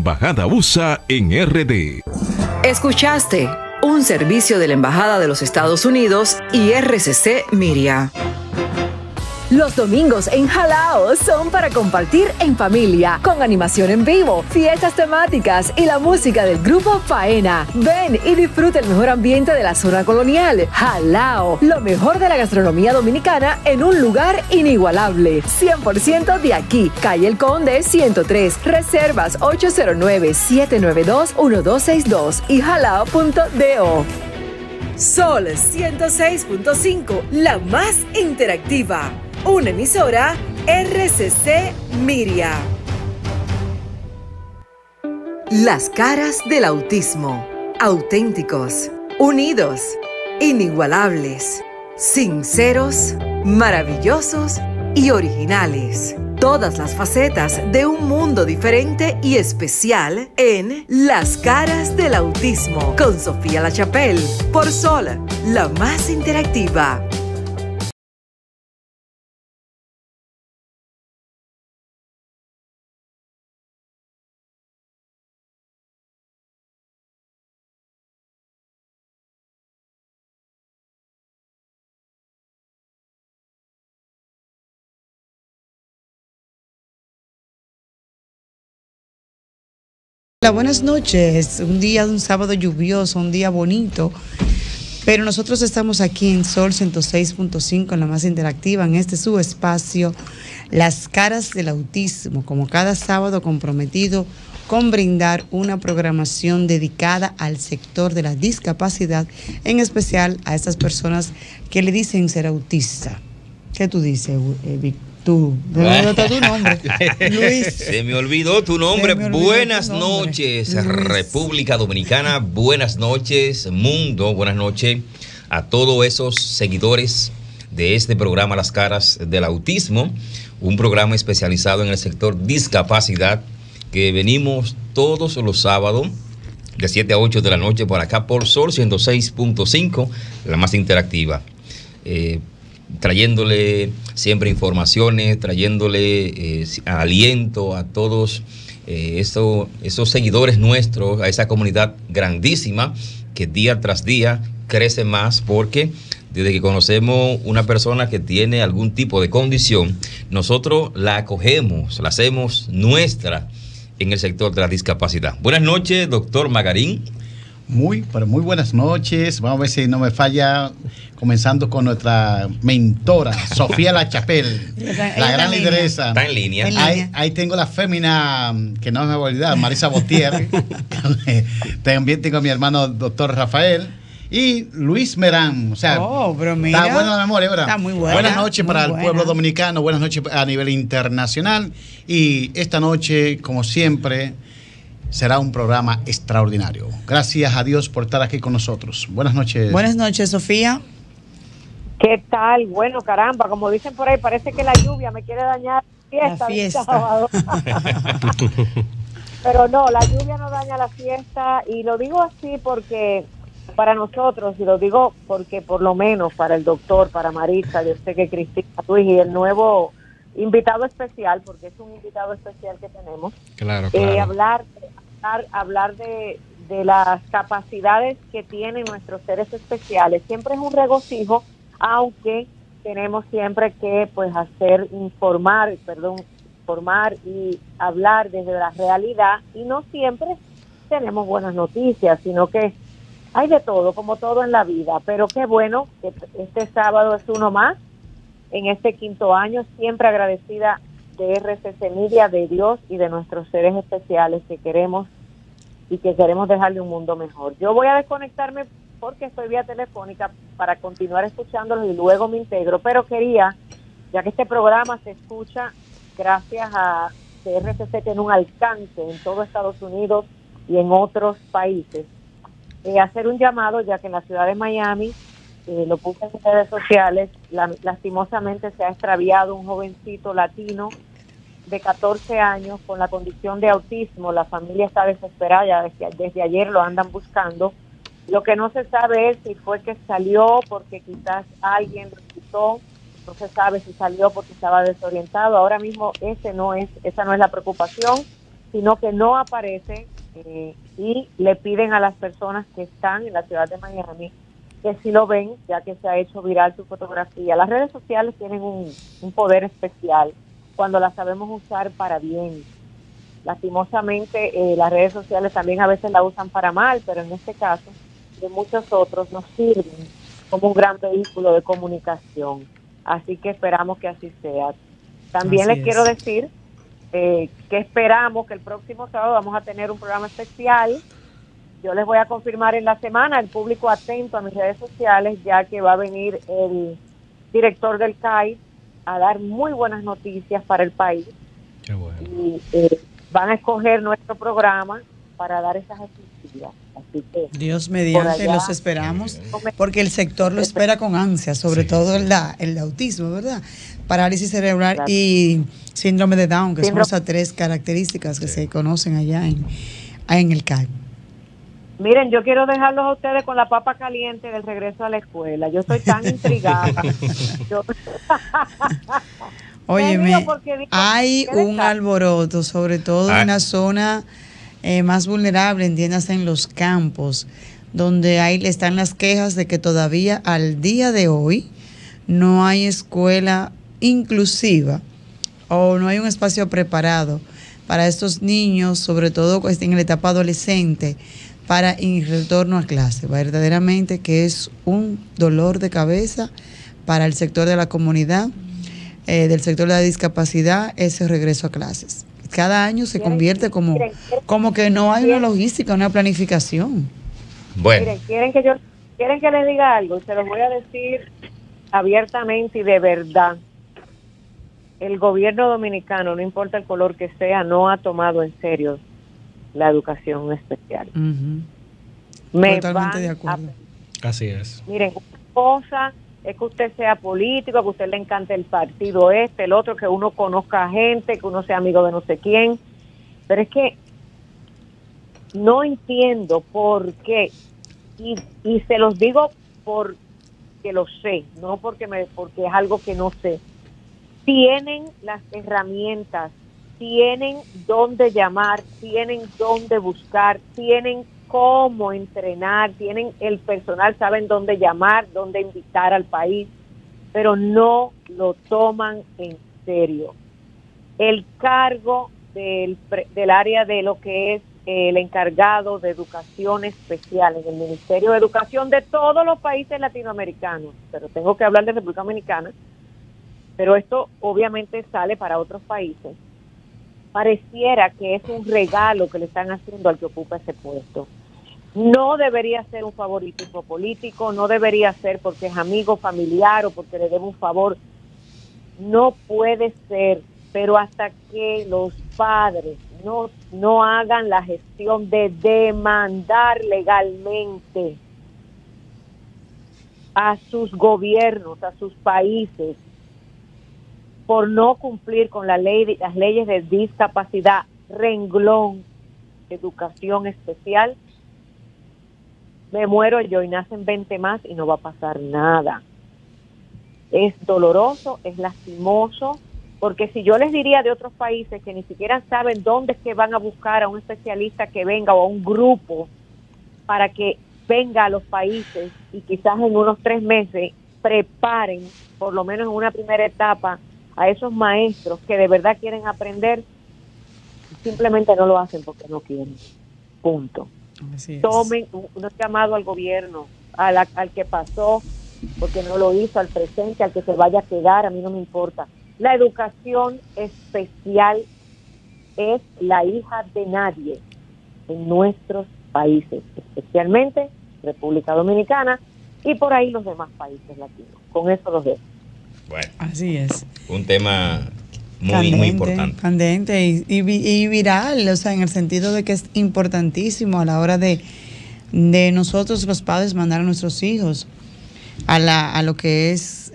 Embajada USA en RD. Escuchaste un servicio de la Embajada de los Estados Unidos y RCC Miria. Los domingos en Jalao son para compartir en familia, con animación en vivo, fiestas temáticas y la música del grupo Faena. Ven y disfruta el mejor ambiente de la zona colonial. Jalao, lo mejor de la gastronomía dominicana en un lugar inigualable. 100% de aquí, calle El Conde 103. Reservas 809-792-1262 y jalao.do. Sol 106.5, la más interactiva. Una emisora RCC Miria. Las caras del autismo. Auténticos, unidos, inigualables, sinceros, maravillosos y originales. Todas las facetas de un mundo diferente y especial en Las caras del autismo con Sofía La Chapelle por Sol, la más interactiva. Hola, buenas noches. Un sábado lluvioso, un día bonito, pero nosotros estamos aquí en Sol 106.5, en la más interactiva, en este su espacio, Las caras del autismo, como cada sábado comprometido con brindar una programación dedicada al sector de la discapacidad, en especial a estas personas que le dicen ser autista. ¿Qué tú dices, Víctor? ¿Dónde está tu nombre? Luis. Se me olvidó tu nombre. Buenas noches, Luis. República Dominicana. Buenas noches, mundo. Buenas noches a todos esos seguidores de este programa Las caras del autismo, un programa especializado en el sector discapacidad que venimos todos los sábados de 7 a 8 de la noche por acá por Sol 106.5, la más interactiva. Trayéndole siempre informaciones, trayéndole aliento a todos esos seguidores nuestros, a esa comunidad grandísima que día tras día crece más, porque desde que conocemos una persona que tiene algún tipo de condición, nosotros la acogemos, la hacemos nuestra en el sector de la discapacidad. Buenas noches, doctor Magarín. Muy buenas noches. Vamos a ver si no me falla, comenzando con nuestra mentora, Sofía La Chapelle, la gran lideresa. Está en línea. Ahí tengo la fémina, que no me voy a olvidar, Marisa Botier. También tengo a mi hermano, doctor Rafael. Y Luis Merán, o sea, pero mira, está buena la memoria, ¿verdad? Está muy buena. Buenas noches para el pueblo dominicano, buenas noches a nivel internacional. Y esta noche, como siempre, será un programa extraordinario. Gracias a Dios por estar aquí con nosotros. Buenas noches. Buenas noches, Sofía. ¿Qué tal? Bueno, caramba, como dicen por ahí, parece que la lluvia me quiere dañar la fiesta. Sábado. Pero no, la lluvia no daña la fiesta, y lo digo así porque para nosotros, y lo digo porque por lo menos para el doctor, para Marisa, yo sé que Cristina, Luis y el nuevo invitado especial, porque es un invitado especial que tenemos, claro. Hablar de las capacidades que tienen nuestros seres especiales siempre es un regocijo, aunque tenemos siempre que informar y hablar desde la realidad, y no siempre tenemos buenas noticias, sino que hay de todo, como todo en la vida. Pero qué bueno que este sábado es uno más en este 5º año, siempre agradecida de RCC Media, de Dios y de nuestros seres especiales que queremos dejarle un mundo mejor. Yo voy a desconectarme porque estoy vía telefónica para continuar escuchándolos y luego me integro, pero quería, ya que este programa se escucha gracias a que RCC tiene un alcance en todo Estados Unidos y en otros países, hacer un llamado, ya que en la ciudad de Miami, lo puse en redes sociales, lastimosamente se ha extraviado un jovencito latino de 14 años con la condición de autismo. La familia está desesperada, desde ayer lo andan buscando. Lo que no se sabe es si fue que salió porque quizás alguien lo quitó, no se sabe si salió porque estaba desorientado. Ahora mismo esa no es la preocupación. sino que no aparece y le piden a las personas que están en la ciudad de Miami que si lo ven, ya que se ha hecho viral su fotografía. Las redes sociales tienen un poder especial cuando las sabemos usar para bien. Lastimosamente, las redes sociales también a veces la usan para mal, pero en este caso, de muchos otros, nos sirven como un gran vehículo de comunicación. Así que esperamos que así sea. También les quiero decir que esperamos que el próximo sábado vamos a tener un programa especial. Yo les voy a confirmar en la semana, el público atento a mis redes sociales, ya que va a venir el director del CAI a dar muy buenas noticias para el país. Qué bueno. Y van a escoger nuestro programa para dar esas exclusivas. Así que Dios mediante, los esperamos, porque el sector lo espera con ansia, sobre todo el autismo, ¿verdad? Parálisis cerebral, claro, y síndrome de Down, que son esas 3 características que se conocen allá en el CAI. Miren, yo quiero dejarlos a ustedes con la papa caliente del regreso a la escuela. Yo estoy tan intrigada. Óyeme, hay un alboroto, sobre todo en la zona más vulnerable, entiéndase en los campos, donde están las quejas de que todavía al día de hoy no hay escuela inclusiva o no hay un espacio preparado para estos niños, sobre todo en la etapa adolescente, para el retorno a clase. Verdaderamente que es un dolor de cabeza para el sector de la comunidad, del sector de la discapacidad, ese regreso a clases. Cada año se convierte como que no hay una logística, una planificación. Bueno. Miren, quieren que les diga algo, se los voy a decir abiertamente y de verdad. El gobierno dominicano, no importa el color que sea, no ha tomado en serio la educación especial. Totalmente de acuerdo. Así es. Miren, una cosa es que usted sea político, que a usted le encante el partido el otro, que uno conozca a gente, que uno sea amigo de no sé quién, pero es que no entiendo por qué, y se los digo porque lo sé, no porque es algo que no sé. Tienen las herramientas, tienen dónde llamar, tienen dónde buscar, tienen cómo entrenar, tienen el personal, saben dónde llamar, dónde invitar al país, pero no lo toman en serio. El cargo del área de lo que es el encargado de educación especial en el Ministerio de Educación de todos los países latinoamericanos, pero tengo que hablar de República Dominicana, pero esto obviamente sale para otros países. Pareciera que es un regalo que le están haciendo al que ocupa ese puesto. No debería ser un favoritismo político, no debería ser porque es amigo, familiar o porque le debe un favor. No puede ser, pero hasta que los padres no hagan la gestión de demandar legalmente a sus gobiernos, a sus países, por no cumplir con las leyes de discapacidad, renglón, educación especial, me muero yo y nacen 20 más y no va a pasar nada. Es doloroso, es lastimoso, porque si yo les diría de otros países que ni siquiera saben dónde es que van a buscar a un especialista que venga o a un grupo para que venga a los países y quizás en unos 3 meses preparen, por lo menos en una primera etapa, a esos maestros que de verdad quieren aprender, simplemente no lo hacen porque no quieren. Punto. Tomen un llamado al gobierno, al que pasó, porque no lo hizo, al presente, al que se vaya a quedar, a mí no me importa. La educación especial es la hija de nadie en nuestros países, especialmente República Dominicana y por ahí los demás países latinos. Con eso los dejo. Bueno, así es. Un tema muy, candente, muy importante. Candente y viral, o sea, en el sentido de que es importantísimo a la hora de nosotros los padres mandar a nuestros hijos a lo que es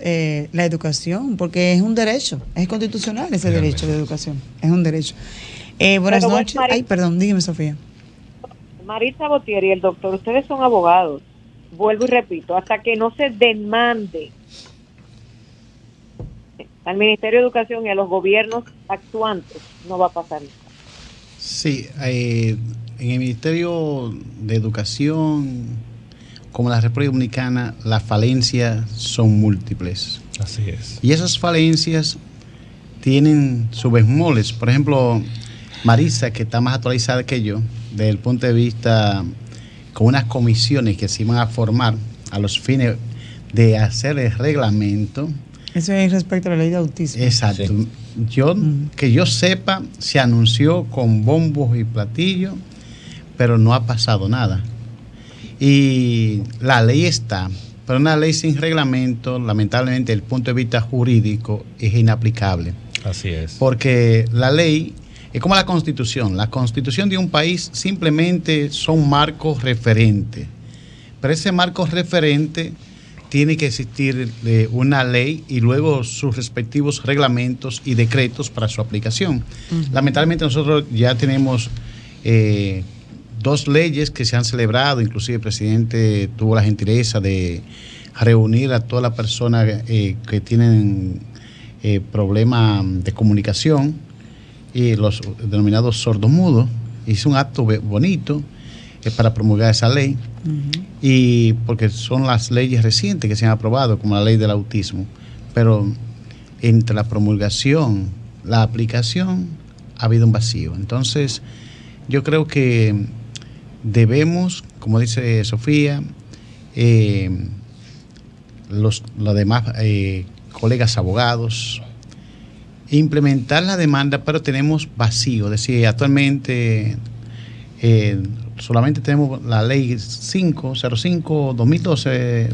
la educación, porque es un derecho, es constitucional ese derecho de educación, es un derecho. Buenas noches. Ay, perdón, dígame, Sofía. Maritza Botier y el doctor, ustedes son abogados. Vuelvo y repito, hasta que no se demande al Ministerio de Educación y a los gobiernos actuantes, no va a pasar nada. Sí, en el Ministerio de Educación, como la República Dominicana, las falencias son múltiples. Así es. Y esas falencias tienen sus bemoles. Por ejemplo, Marisa, que está más actualizada que yo, desde el punto de vista con unas comisiones que se iban a formar a los fines de hacer el reglamento. Eso es respecto a la ley de autismo. Exacto. Sí. Que yo sepa, se anunció con bombos y platillos, pero no ha pasado nada. Y la ley está, pero una ley sin reglamento, lamentablemente, desde el punto de vista jurídico, es inaplicable. Así es. Porque la ley es como la Constitución. La Constitución de un país simplemente son marcos referentes. Pero ese marco referente tiene que existir una ley y luego sus respectivos reglamentos y decretos para su aplicación. Lamentablemente nosotros ya tenemos 2 leyes que se han celebrado, inclusive el presidente tuvo la gentileza de reunir a todas las personas que tienen problemas de comunicación y los denominados sordomudos. Hizo un acto bonito para promulgar esa ley. Y porque son las leyes recientes que se han aprobado, como la ley del autismo, pero entre la promulgación, la aplicación, ha habido un vacío. Entonces, yo creo que debemos, como dice Sofía, los demás colegas abogados, implementar la demanda, pero tenemos vacío. Es decir, actualmente solamente tenemos la ley 505-2012,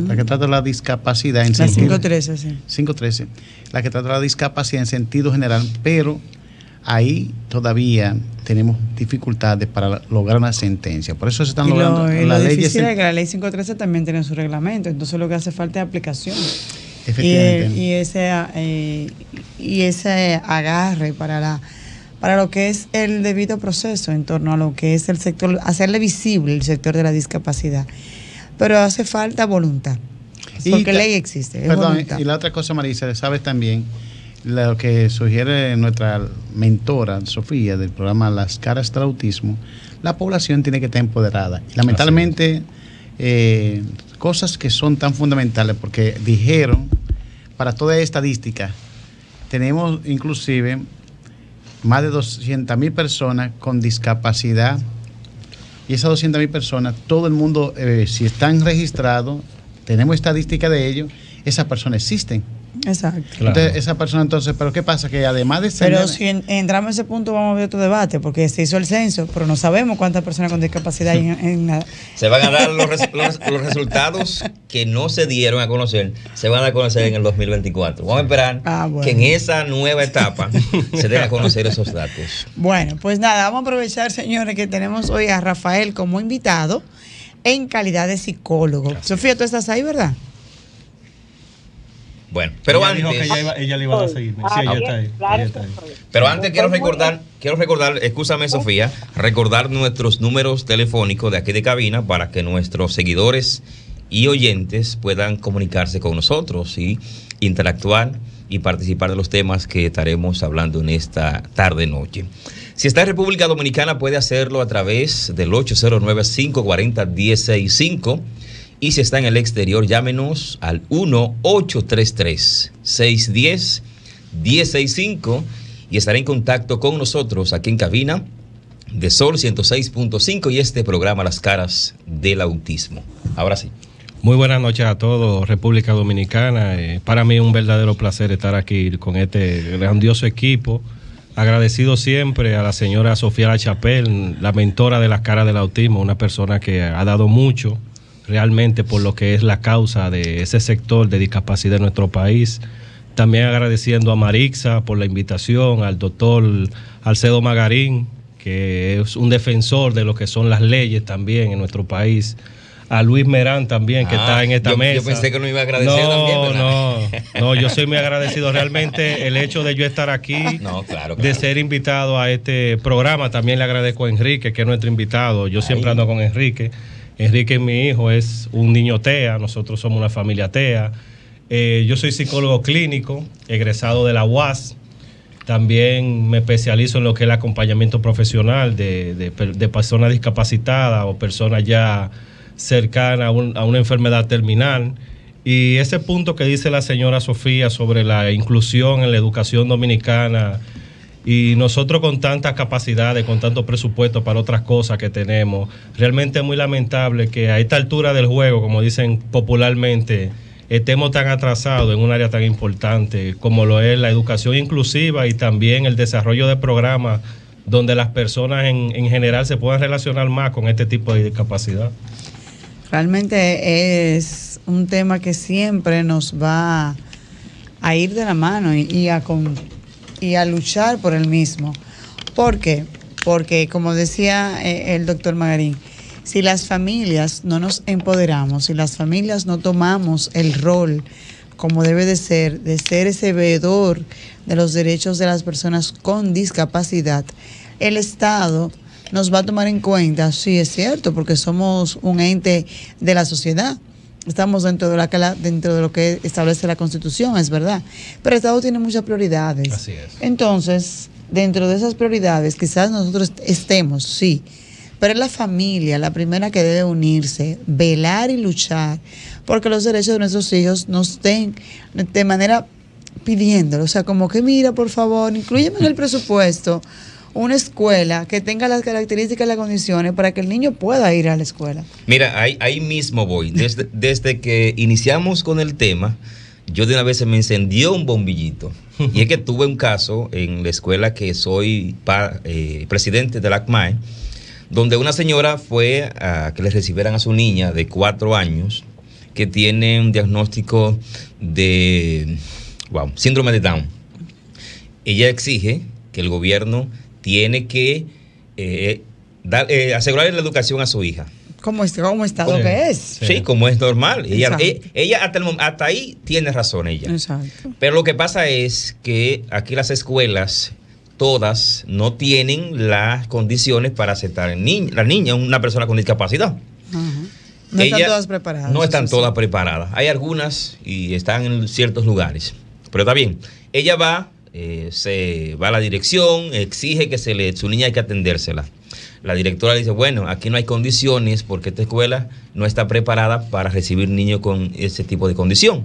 la que trata de la discapacidad en la 513, sí. 513, la que trata de la discapacidad en sentido general, pero ahí todavía tenemos dificultades para lograr una sentencia. Por eso se están logrando las leyes. Difícil es que la ley 513 también tiene su reglamento, entonces lo que hace falta es aplicación. Efectivamente. Y ese agarre para lo que es el debido proceso en torno a lo que es el sector, hacerle visible el sector de la discapacidad. Pero hace falta voluntad, porque ley existe. Perdón, y la otra cosa, Marisa, sabes también lo que sugiere nuestra mentora, Sofía, del programa Las Caras del Autismo. La población tiene que estar empoderada. Y lamentablemente, cosas que son tan fundamentales, porque dijeron, para toda estadística, tenemos inclusive más de 200,000 personas con discapacidad, y esas 200,000 personas, todo el mundo, si están registrados, tenemos estadística de ellos, esas personas existen. Exacto. Entonces, esa persona, entonces, pero ¿qué pasa? Que además de ser... Pero si entramos a ese punto vamos a ver otro debate, porque se hizo el censo, pero no sabemos cuántas personas con discapacidad hay en la... Se van a dar los resultados que no se dieron a conocer, se van a conocer en el 2024. Vamos a esperar que en esa nueva etapa se den a conocer esos datos. Bueno, pues nada, vamos a aprovechar, señores, que tenemos hoy a Rafael como invitado en calidad de psicólogo. Gracias. Sofía, tú estás ahí, ¿verdad? Bueno, pero ella antes dijo que ella le iba a seguir. Sí, ella está ahí. Pero antes quiero recordar, escúchame, Sofía, recordar nuestros números telefónicos de aquí de cabina para que nuestros seguidores y oyentes puedan comunicarse con nosotros y interactuar y participar de los temas que estaremos hablando en esta tarde-noche. Si está en República Dominicana, puede hacerlo a través del 809-540-165. Y si está en el exterior, llámenos al 1-833-610-1065 y estará en contacto con nosotros aquí en cabina de Sol 106.5 y este programa Las Caras del Autismo. Ahora sí. Muy buenas noches a todos, República Dominicana. Para mí es un verdadero placer estar aquí con este grandioso equipo. Agradecido siempre a la señora Sofía La Chapelle, la mentora de Las Caras del Autismo, una persona que ha dado mucho realmente por lo que es la causa de ese sector de discapacidad en nuestro país. También agradeciendo a Marixa por la invitación, al doctor Alcedo Magarín, que es un defensor de lo que son las leyes también en nuestro país. A Luis Merán también, que está en esta mesa. Yo pensé que no iba a agradecer también, ¿verdad? No, yo soy muy agradecido. Realmente el hecho de yo estar aquí, claro. De ser invitado a este programa, también le agradezco a Enrique, que es nuestro invitado. Yo siempre ando con Enrique. Enrique, mi hijo, es un niño TEA, nosotros somos una familia TEA. Yo soy psicólogo clínico, egresado de la UAS. También me especializo en lo que es el acompañamiento profesional de personas discapacitadas o personas ya cercanas a una enfermedad terminal. Y ese punto que dice la señora Sofía sobre la inclusión en la educación dominicana, y nosotros con tantas capacidades, con tanto presupuesto para otras cosas que tenemos, realmente es muy lamentable que a esta altura del juego, como dicen popularmente, estemos tan atrasados en un área tan importante como lo es la educación inclusiva y también el desarrollo de programas donde las personas en general se puedan relacionar más con este tipo de discapacidad. Realmente es un tema que siempre nos va a ir de la mano y a luchar por el mismo. ¿Por qué? Porque, como decía el doctor Magarín, si las familias no nos empoderamos, si las familias no tomamos el rol como debe de ser ese veedor de los derechos de las personas con discapacidad, el Estado nos va a tomar en cuenta, sí es cierto, porque somos un ente de la sociedad. Estamos dentro de lo que establece la Constitución, es verdad. Pero el Estado tiene muchas prioridades. Así es. Entonces, dentro de esas prioridades, quizás nosotros estemos, sí, pero es la familia la primera que debe unirse, velar y luchar, porque los derechos de nuestros hijos no estén de manera pidiéndolo. O sea, como que mira, por favor, inclúyeme en el presupuesto una escuela que tenga las características y las condiciones para que el niño pueda ir a la escuela. Mira, ahí mismo voy. Desde que iniciamos con el tema, yo de una vez se me encendió un bombillito. Y es que tuve un caso en la escuela que soy presidente de la ACMAE, donde una señora fue a que le recibieran a su niña de 4 años que tiene un diagnóstico de síndrome de Down. Ella exige que el gobierno tiene que asegurarle la educación a su hija. ¿Cómo estado que es? Sí, como es normal. Ella hasta ahí tiene razón ella. Exacto. Pero lo que pasa es que aquí las escuelas todas no tienen las condiciones para aceptar la niña, una persona con discapacidad. Uh-huh. No están todas preparadas. No están todas preparadas. Hay algunas y están en ciertos lugares. Pero está bien. Ella se va a la dirección, exige que su niña hay que atendérsela. La directora dice, bueno, aquí no hay condiciones porque esta escuela no está preparada para recibir niños con ese tipo de condición.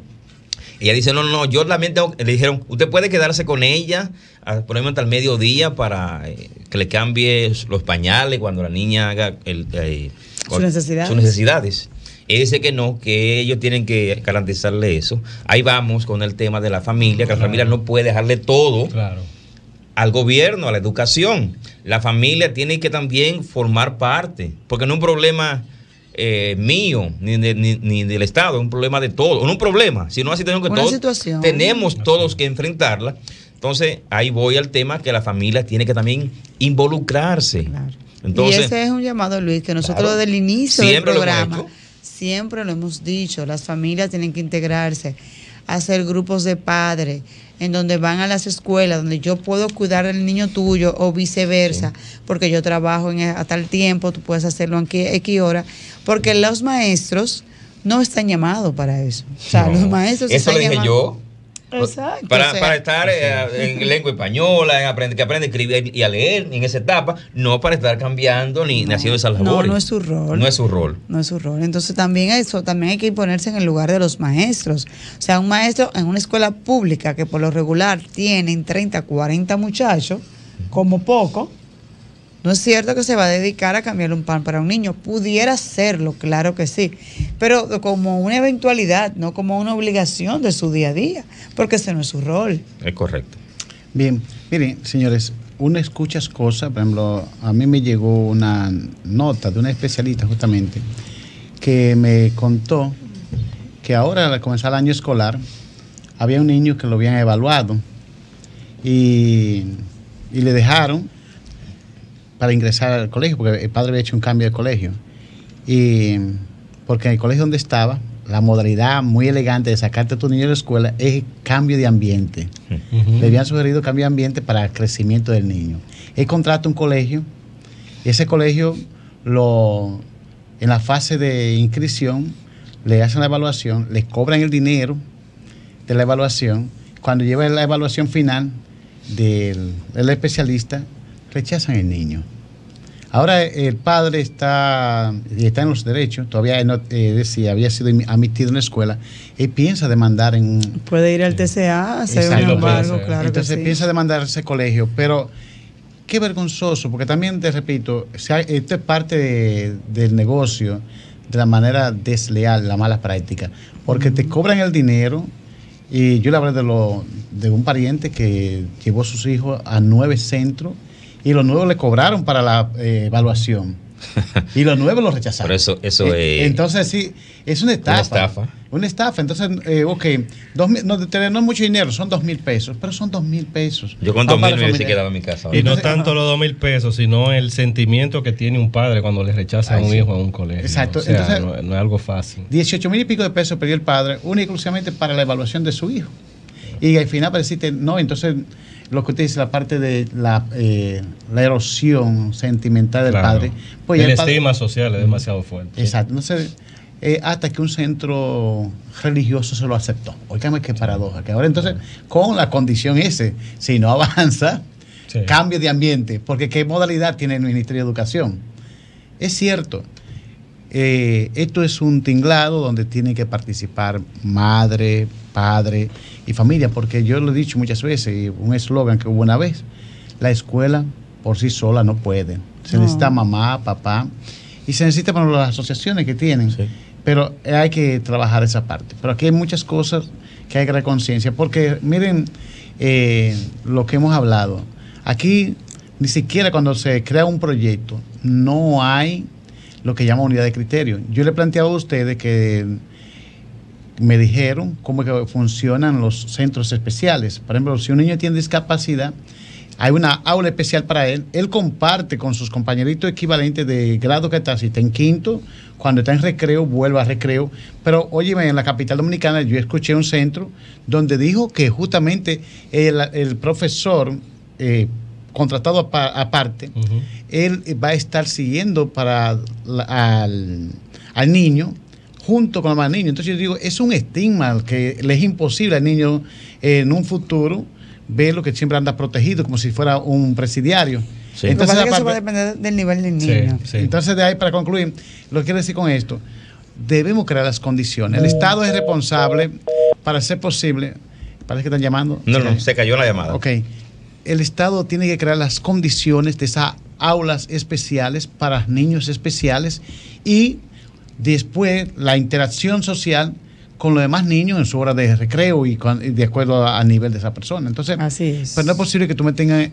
Ella dice, no, yo también le dijeron, usted puede quedarse con ella, por hasta el mediodía para que le cambie los pañales cuando la niña haga sus necesidades. Él dice que no, que ellos tienen que garantizarle eso. Ahí vamos con el tema de la familia, que la familia no puede dejarle todo al gobierno, a la educación. La familia tiene que también formar parte, porque no es un problema mío, ni del Estado, es un problema de todos. No un problema, sino una situación que todos tenemos todos que enfrentarla. Entonces, ahí voy al tema que la familia tiene que también involucrarse. Claro. Entonces, y ese es un llamado, Luis, que nosotros desde el inicio del programa siempre lo hemos dicho, las familias tienen que integrarse, hacer grupos de padres, en donde van a las escuelas, donde yo puedo cuidar del niño tuyo o viceversa, porque yo trabajo a tal tiempo, tú puedes hacerlo en X hora, porque los maestros no están llamados para eso. O sea, los maestros eso lo dije yo. Exacto. Para estar en lengua española, que aprende a escribir y a leer en esa etapa, no para estar cambiando ni haciendo esas labores. No es su rol. No es su rol. No es su rol. Entonces también hay que ponerse en el lugar de los maestros. O sea, un maestro en una escuela pública que por lo regular tienen 30, 40 muchachos, como poco, no es cierto que se va a dedicar a cambiarle un pan para un niño. Pudiera serlo, claro que sí, pero como una eventualidad, no como una obligación de su día a día, porque ese no es su rol. Es correcto. Bien, miren, señores, uno escucha cosas, por ejemplo, a mí me llegó una nota de una especialista justamente que me contó que ahora al comenzar el año escolar había un niño que lo habían evaluado y le dejaron para ingresar al colegio, porque el padre había hecho un cambio de colegio. Y porque en el colegio donde estaba, la modalidad muy elegante de sacarte a tu niño de la escuela es cambio de ambiente. Le habían sugerido cambio de ambiente para el crecimiento del niño. Él contrata un colegio, y ese colegio en la fase de inscripción le hacen la evaluación, le cobran el dinero de la evaluación. Cuando lleva la evaluación final, del especialista, rechazan el niño. Ahora el padre está en los derechos, todavía no decía, había sido admitido en la escuela, y piensa demandar puede ir al TCA, hacer un embargo, claro. Entonces que sí. piensa demandar ese colegio, pero qué vergonzoso, porque también te repito, esto es parte del negocio, de la manera desleal, la mala práctica, porque te cobran el dinero. Y yo le hablé de un pariente que llevó a sus hijos a 9 centros y los 9 le cobraron para la evaluación. Y los 9 los rechazaron. Pero eso es... Entonces, sí, es una estafa. Una estafa. Entonces, ok, no es mucho dinero, son 2,000 pesos, pero son 2,000 pesos. Yo con 2,000 me hubiese quedado en mi casa. Y no tanto los 2,000 pesos, sino el sentimiento que tiene un padre cuando le rechaza a un hijo en un colegio. Exacto. O sea, entonces, no es algo fácil. 18,000 y pico de pesos perdió el padre, única y exclusivamente para la evaluación de su hijo. Y al final decirte, no, entonces lo que usted dice, la parte de la erosión sentimental del padre. Pues el estigma social es demasiado fuerte. Exacto. Entonces, hasta que un centro religioso se lo aceptó. Óigame qué paradoja. Que ahora entonces, con la condición si no avanza, cambio de ambiente. Porque ¿qué modalidad tiene el Ministerio de Educación? Es cierto. Esto es un tinglado donde tienen que participar madre, padre y familia, porque yo lo he dicho muchas veces, y un eslogan que hubo una vez, la escuela por sí sola no puede, se necesita mamá, papá, y se necesita para las asociaciones que tienen, pero hay que trabajar esa parte. Pero aquí hay muchas cosas que hay que dar conciencia, porque miren lo que hemos hablado, aquí ni siquiera cuando se crea un proyecto no hay lo que llama unidad de criterio. Yo le he planteado a ustedes que me dijeron cómo que funcionan los centros especiales. Por ejemplo, si un niño tiene discapacidad, hay una aula especial para él. Él comparte con sus compañeritos equivalentes de grado que está, si está en quinto, cuando está en recreo, vuelve a recreo. Pero, óyeme, en la capital dominicana yo escuché un centro donde dijo que justamente el profesor contratado aparte, él va a estar siguiendo al niño junto con los más niños. Entonces yo digo, es un estigma que le es imposible al niño en un futuro ver lo que siempre anda protegido, como si fuera un presidiario. Sí. Entonces eso va a depender del nivel del niño. Sí. Entonces, de ahí, para concluir, lo que quiero decir con esto, debemos crear las condiciones. El Estado es responsable para hacer posible. Parece que están llamando. No, se cayó la llamada. Ok. El Estado tiene que crear las condiciones de esas aulas especiales para niños especiales y después la interacción social con los demás niños en su hora de recreo y de acuerdo a nivel de esa persona. Entonces, así es. Pero no es posible que tú me tengas,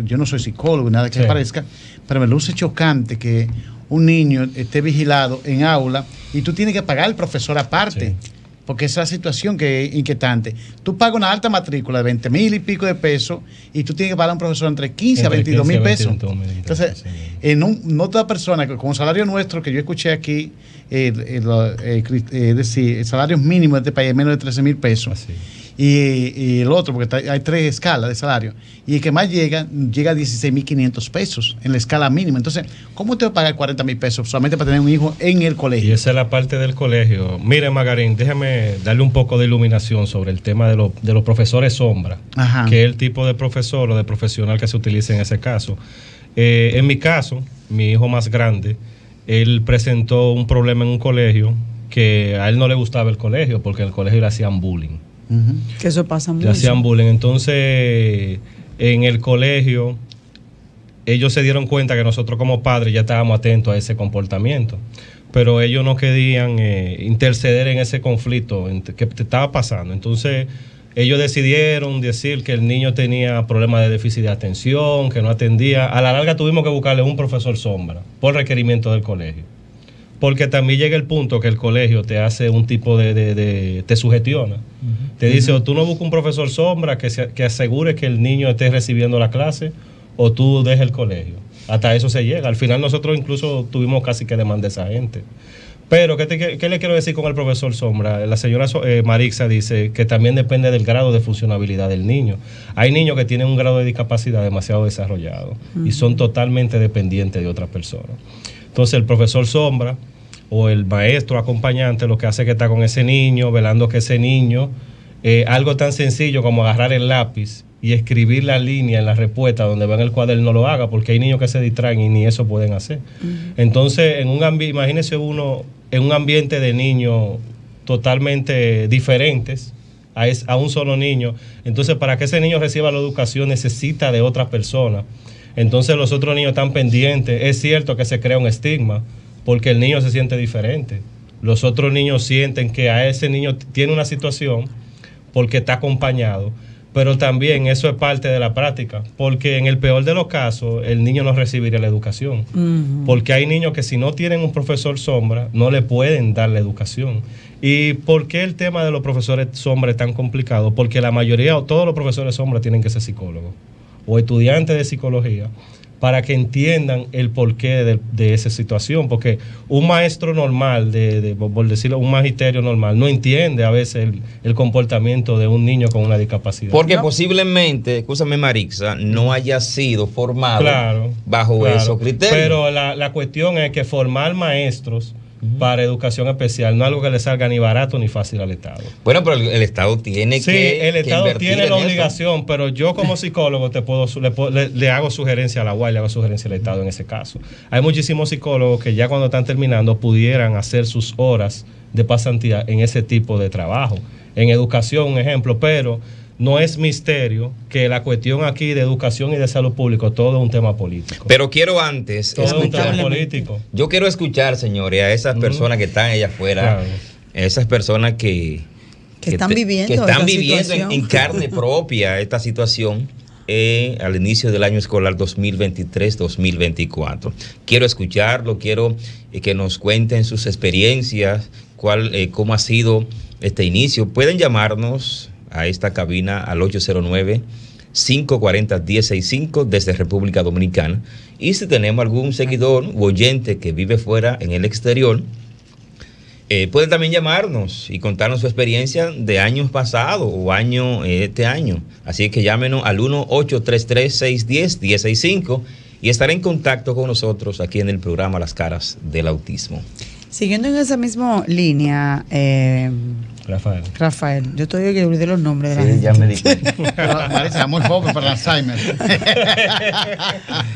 yo no soy psicólogo, nada que parezca, pero me luce chocante que un niño esté vigilado en aula y tú tienes que pagar al profesor aparte. Sí. Porque esa es la situación que es inquietante. Tú pagas una alta matrícula de 20,000 y pico de pesos y tú tienes que pagar a un profesor entre 15 a 22,000 pesos. Entonces, no toda persona, con salario nuestro, que yo escuché aquí, es decir, el salario mínimo de este país es menos de 13,000 pesos. Así. Y el otro, porque hay 3 escalas de salario, y el que más llega a 16,500 pesos en la escala mínima. Entonces, ¿cómo te va a pagar 40,000 pesos solamente para tener un hijo en el colegio? Y esa es la parte del colegio. Mire, Magarín, déjame darle un poco de iluminación sobre el tema de los profesores sombra, que es el tipo de profesor o de profesional que se utiliza en ese caso. En mi caso, mi hijo más grande, él presentó un problema en un colegio que a él no le gustaba el colegio porque en el colegio le hacían bullying. Que eso pasa mucho. Le hacían bullying. Entonces, en el colegio, ellos se dieron cuenta que nosotros como padres ya estábamos atentos a ese comportamiento. Pero ellos no querían interceder en ese conflicto que estaba pasando. Entonces, ellos decidieron decir que el niño tenía problemas de déficit de atención, que no atendía. A la larga tuvimos que buscarle un profesor sombra por requerimiento del colegio. Porque también llega el punto que el colegio te hace un tipo te sugestiona. Te dice, o tú no buscas un profesor sombra que asegure que el niño esté recibiendo la clase, o tú dejes el colegio. Hasta eso se llega. Al final nosotros incluso tuvimos casi que demandar a esa gente. Pero, ¿qué le quiero decir con el profesor sombra? La señora Marixa dice que también depende del grado de funcionabilidad del niño. Hay niños que tienen un grado de discapacidad demasiado desarrollado y son totalmente dependientes de otras personas. Entonces, el profesor sombra o el maestro acompañante lo que hace es que está con ese niño, velando que ese niño, algo tan sencillo como agarrar el lápiz y escribir la línea en la respuesta donde va en el cuaderno lo haga, porque hay niños que se distraen y ni eso pueden hacer. Entonces, imagínese uno en un ambiente de niños totalmente diferentes a un solo niño. Entonces, para que ese niño reciba la educación necesita de otra persona. Entonces, los otros niños están pendientes. Es cierto que se crea un estigma porque el niño se siente diferente. Los otros niños sienten que a ese niño tiene una situación porque está acompañado. Pero también eso es parte de la práctica, porque en el peor de los casos el niño no recibiría la educación, porque hay niños que si no tienen un profesor sombra no le pueden dar la educación. ¿Y por qué el tema de los profesores sombra es tan complicado? Porque la mayoría o todos los profesores sombra tienen que ser psicólogos o estudiantes de psicología para que entiendan el porqué de esa situación, porque un maestro normal, por decirlo, un magisterio normal, no entiende a veces el comportamiento de un niño con una discapacidad. Porque posiblemente, escúchame Marixa, no haya sido formado bajo esos criterios. Pero la cuestión es que formar maestros para educación especial no es algo que le salga ni barato ni fácil al Estado. Bueno, pero el Estado tiene el Estado tiene la obligación, pero yo como psicólogo le hago sugerencia a la UAS, le hago sugerencia al Estado en ese caso. Hay muchísimos psicólogos que ya cuando están terminando pudieran hacer sus horas de pasantía en ese tipo de trabajo. En educación, un ejemplo, pero no es misterio que la cuestión aquí de educación y de salud pública todo es un tema político. Pero quiero antes escuchar político. Yo quiero escuchar, señores, a esas personas que están allá afuera, esas personas que están viviendo en carne propia esta situación al inicio del año escolar 2023-2024. Quiero escucharlo, quiero que nos cuenten sus experiencias, cómo ha sido este inicio. Pueden llamarnos a esta cabina al 809-540-1065 desde República Dominicana. Y si tenemos algún seguidor u oyente que vive fuera en el exterior, puede también llamarnos y contarnos su experiencia de años pasados o este año. Así que llámenos al 1-833-610-1065 y estaré en contacto con nosotros aquí en el programa Las Caras del Autismo. Siguiendo en esa misma línea, Rafael, yo todavía que olvidé los nombres de la gente. Ya me di cuenta. Parece muy poco para el Alzheimer.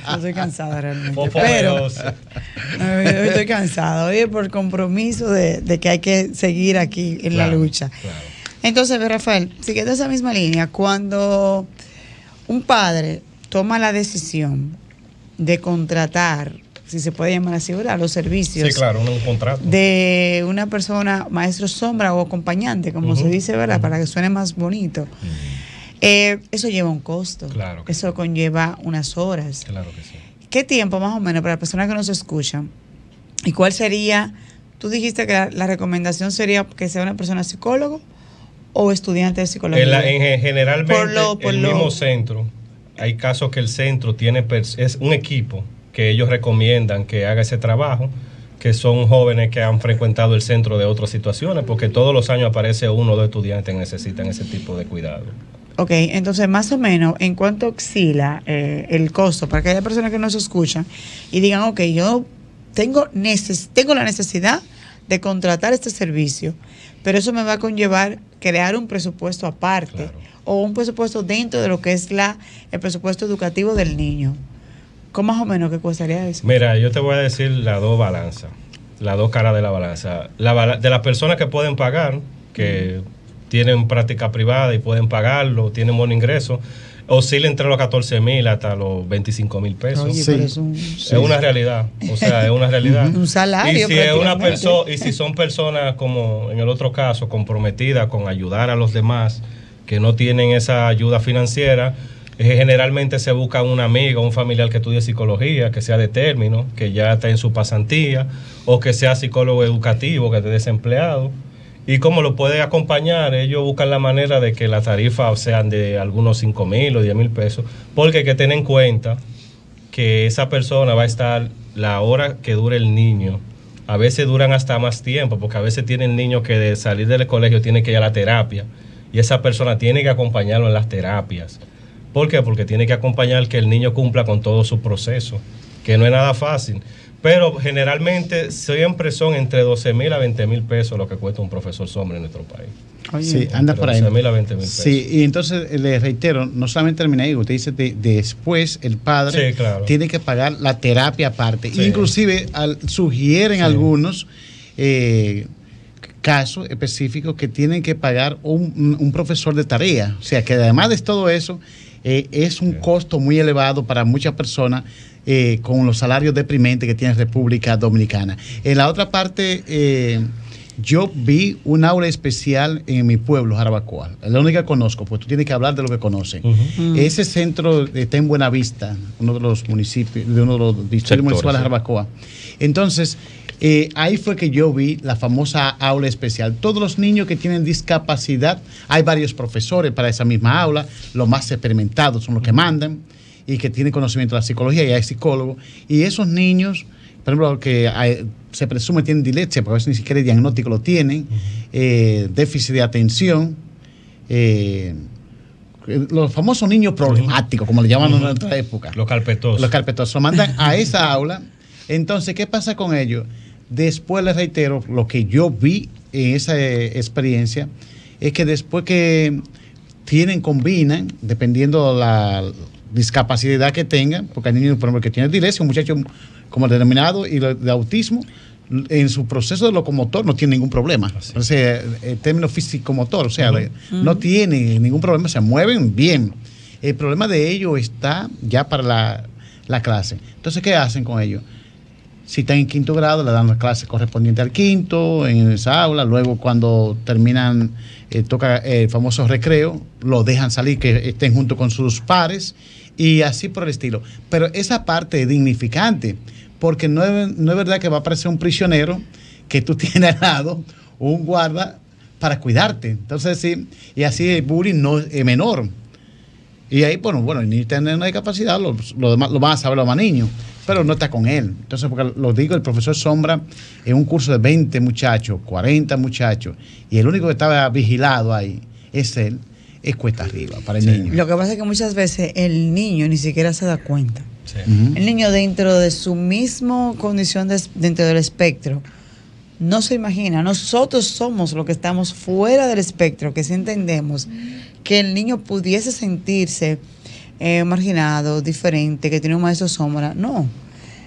No estoy cansada realmente. Pero estoy cansada. Oye, por compromiso de que hay que seguir aquí en la lucha. Claro. Entonces, Rafael, siguiendo esa misma línea, cuando un padre toma la decisión de contratar, si se puede llamar así, ¿verdad?, los servicios. Sí, claro, un contrato. De una persona, maestro sombra o acompañante, como se dice, ¿verdad?, para que suene más bonito. Eso lleva un costo. Claro. Eso conlleva unas horas. Claro que sí. ¿Qué tiempo más o menos para las personas que nos escuchan? ¿Y cuál sería? Tú dijiste que la recomendación sería que sea una persona psicólogo o estudiante de psicología. Generalmente, el mismo centro. Hay casos que el centro es un equipo que ellos recomiendan que haga ese trabajo, que son jóvenes que han frecuentado el centro de otras situaciones, porque todos los años aparece uno o dos estudiantes que necesitan ese tipo de cuidado. Ok, entonces más o menos, ¿en cuánto oscila el costo para que haya personas que nos escuchan y digan, ok, yo tengo la necesidad de contratar este servicio, pero eso me va a conllevar crear un presupuesto aparte o un presupuesto dentro de lo que es el presupuesto educativo del niño? ¿Cómo más o menos qué costaría eso? Mira, yo te voy a decir las dos balanzas, las dos caras de la balanza. De las personas que pueden pagar, que tienen práctica privada y pueden pagarlo, tienen buen ingreso, oscila entre los 14,000 hasta los 25,000 pesos. Oye, pero es una realidad. O sea, es una realidad. Un salario. Y si es una persona, y si son personas como en el otro caso, comprometidas con ayudar a los demás, que no tienen esa ayuda financiera, generalmente se busca un amigo, un familiar que estudie psicología, que sea de término, que ya está en su pasantía, o que sea psicólogo educativo, que esté desempleado. Y como lo puede acompañar, ellos buscan la manera de que las tarifas sean de algunos 5,000 o 10,000 pesos, porque hay que tener en cuenta que esa persona va a estar la hora que dure el niño. A veces duran hasta más tiempo, porque a veces tienen niños que de salir del colegio tienen que ir a la terapia, y esa persona tiene que acompañarlo en las terapias. ¿Por qué? Porque tiene que acompañar que el niño cumpla con todo su proceso, que no es nada fácil. Pero generalmente siempre son entre 12,000 a 20,000 pesos lo que cuesta un profesor sombra en nuestro país. Oye, sí, anda por ahí. 12,000 a 20,000 pesos. Sí, y entonces le reitero, no solamente termina ahí, usted dice después el padre tiene que pagar la terapia aparte. Sí. Inclusive sugieren algunos casos específicos que tienen que pagar un profesor de tarea. O sea que además de todo eso, es un costo muy elevado para muchas personas con los salarios deprimentes que tiene República Dominicana. En la otra parte, yo vi un aula especial en mi pueblo, Jarabacoa. Es la única que conozco, pues tú tienes que hablar de lo que conocen. Ese centro está en Buenavista, uno de los municipios, de uno de los distritos municipales de Jarabacoa. Entonces, ahí fue que yo vi la famosa aula especial. Todos los niños que tienen discapacidad, hay varios profesores para esa misma aula, los más experimentados son los que mandan y que tienen conocimiento de la psicología, y hay psicólogos. Y esos niños, por ejemplo, que se presume tienen dislexia, porque a veces ni siquiera el diagnóstico lo tienen, déficit de atención, los famosos niños problemáticos, como le llaman en nuestra época. Los carpetosos. Los carpetosos. Lo mandan a esa aula. Entonces, ¿qué pasa con ellos? Después, les reitero, lo que yo vi en esa experiencia es que después que combinan, dependiendo de la discapacidad que tengan, porque hay niños, por ejemplo, que tienen dislexia, un muchacho como el denominado y de autismo, en su proceso de locomotor no tiene ningún problema. Entonces, el término físico-motor, o sea, no tiene ningún problema, se mueven bien. El problema de ellos está ya para la clase. Entonces, ¿qué hacen con ellos? Si están en quinto grado, le dan la clase correspondiente al quinto, en esa aula. Luego, cuando terminan, toca el famoso recreo, lo dejan salir, que estén junto con sus pares, y así por el estilo. Pero esa parte es dignificante, porque no es verdad que va a aparecer un prisionero que tú tienes al lado, un guarda, para cuidarte. Entonces, sí, y así el bullying no es menor. Y ahí, bueno, ni tener una discapacidad, lo demás lo van a saber los más niños, pero no está con él. Entonces, porque lo digo, el profesor Sombra en un curso de 20 muchachos, 40 muchachos, y el único que estaba vigilado ahí es él, es cuesta arriba para el niño. Lo que pasa es que muchas veces el niño ni siquiera se da cuenta. El niño, dentro de su misma condición, dentro del espectro, no se imagina. Nosotros somos los que estamos fuera del espectro, que sí entendemos que el niño pudiese sentirse marginado, diferente, que tiene un maestro sombra. No,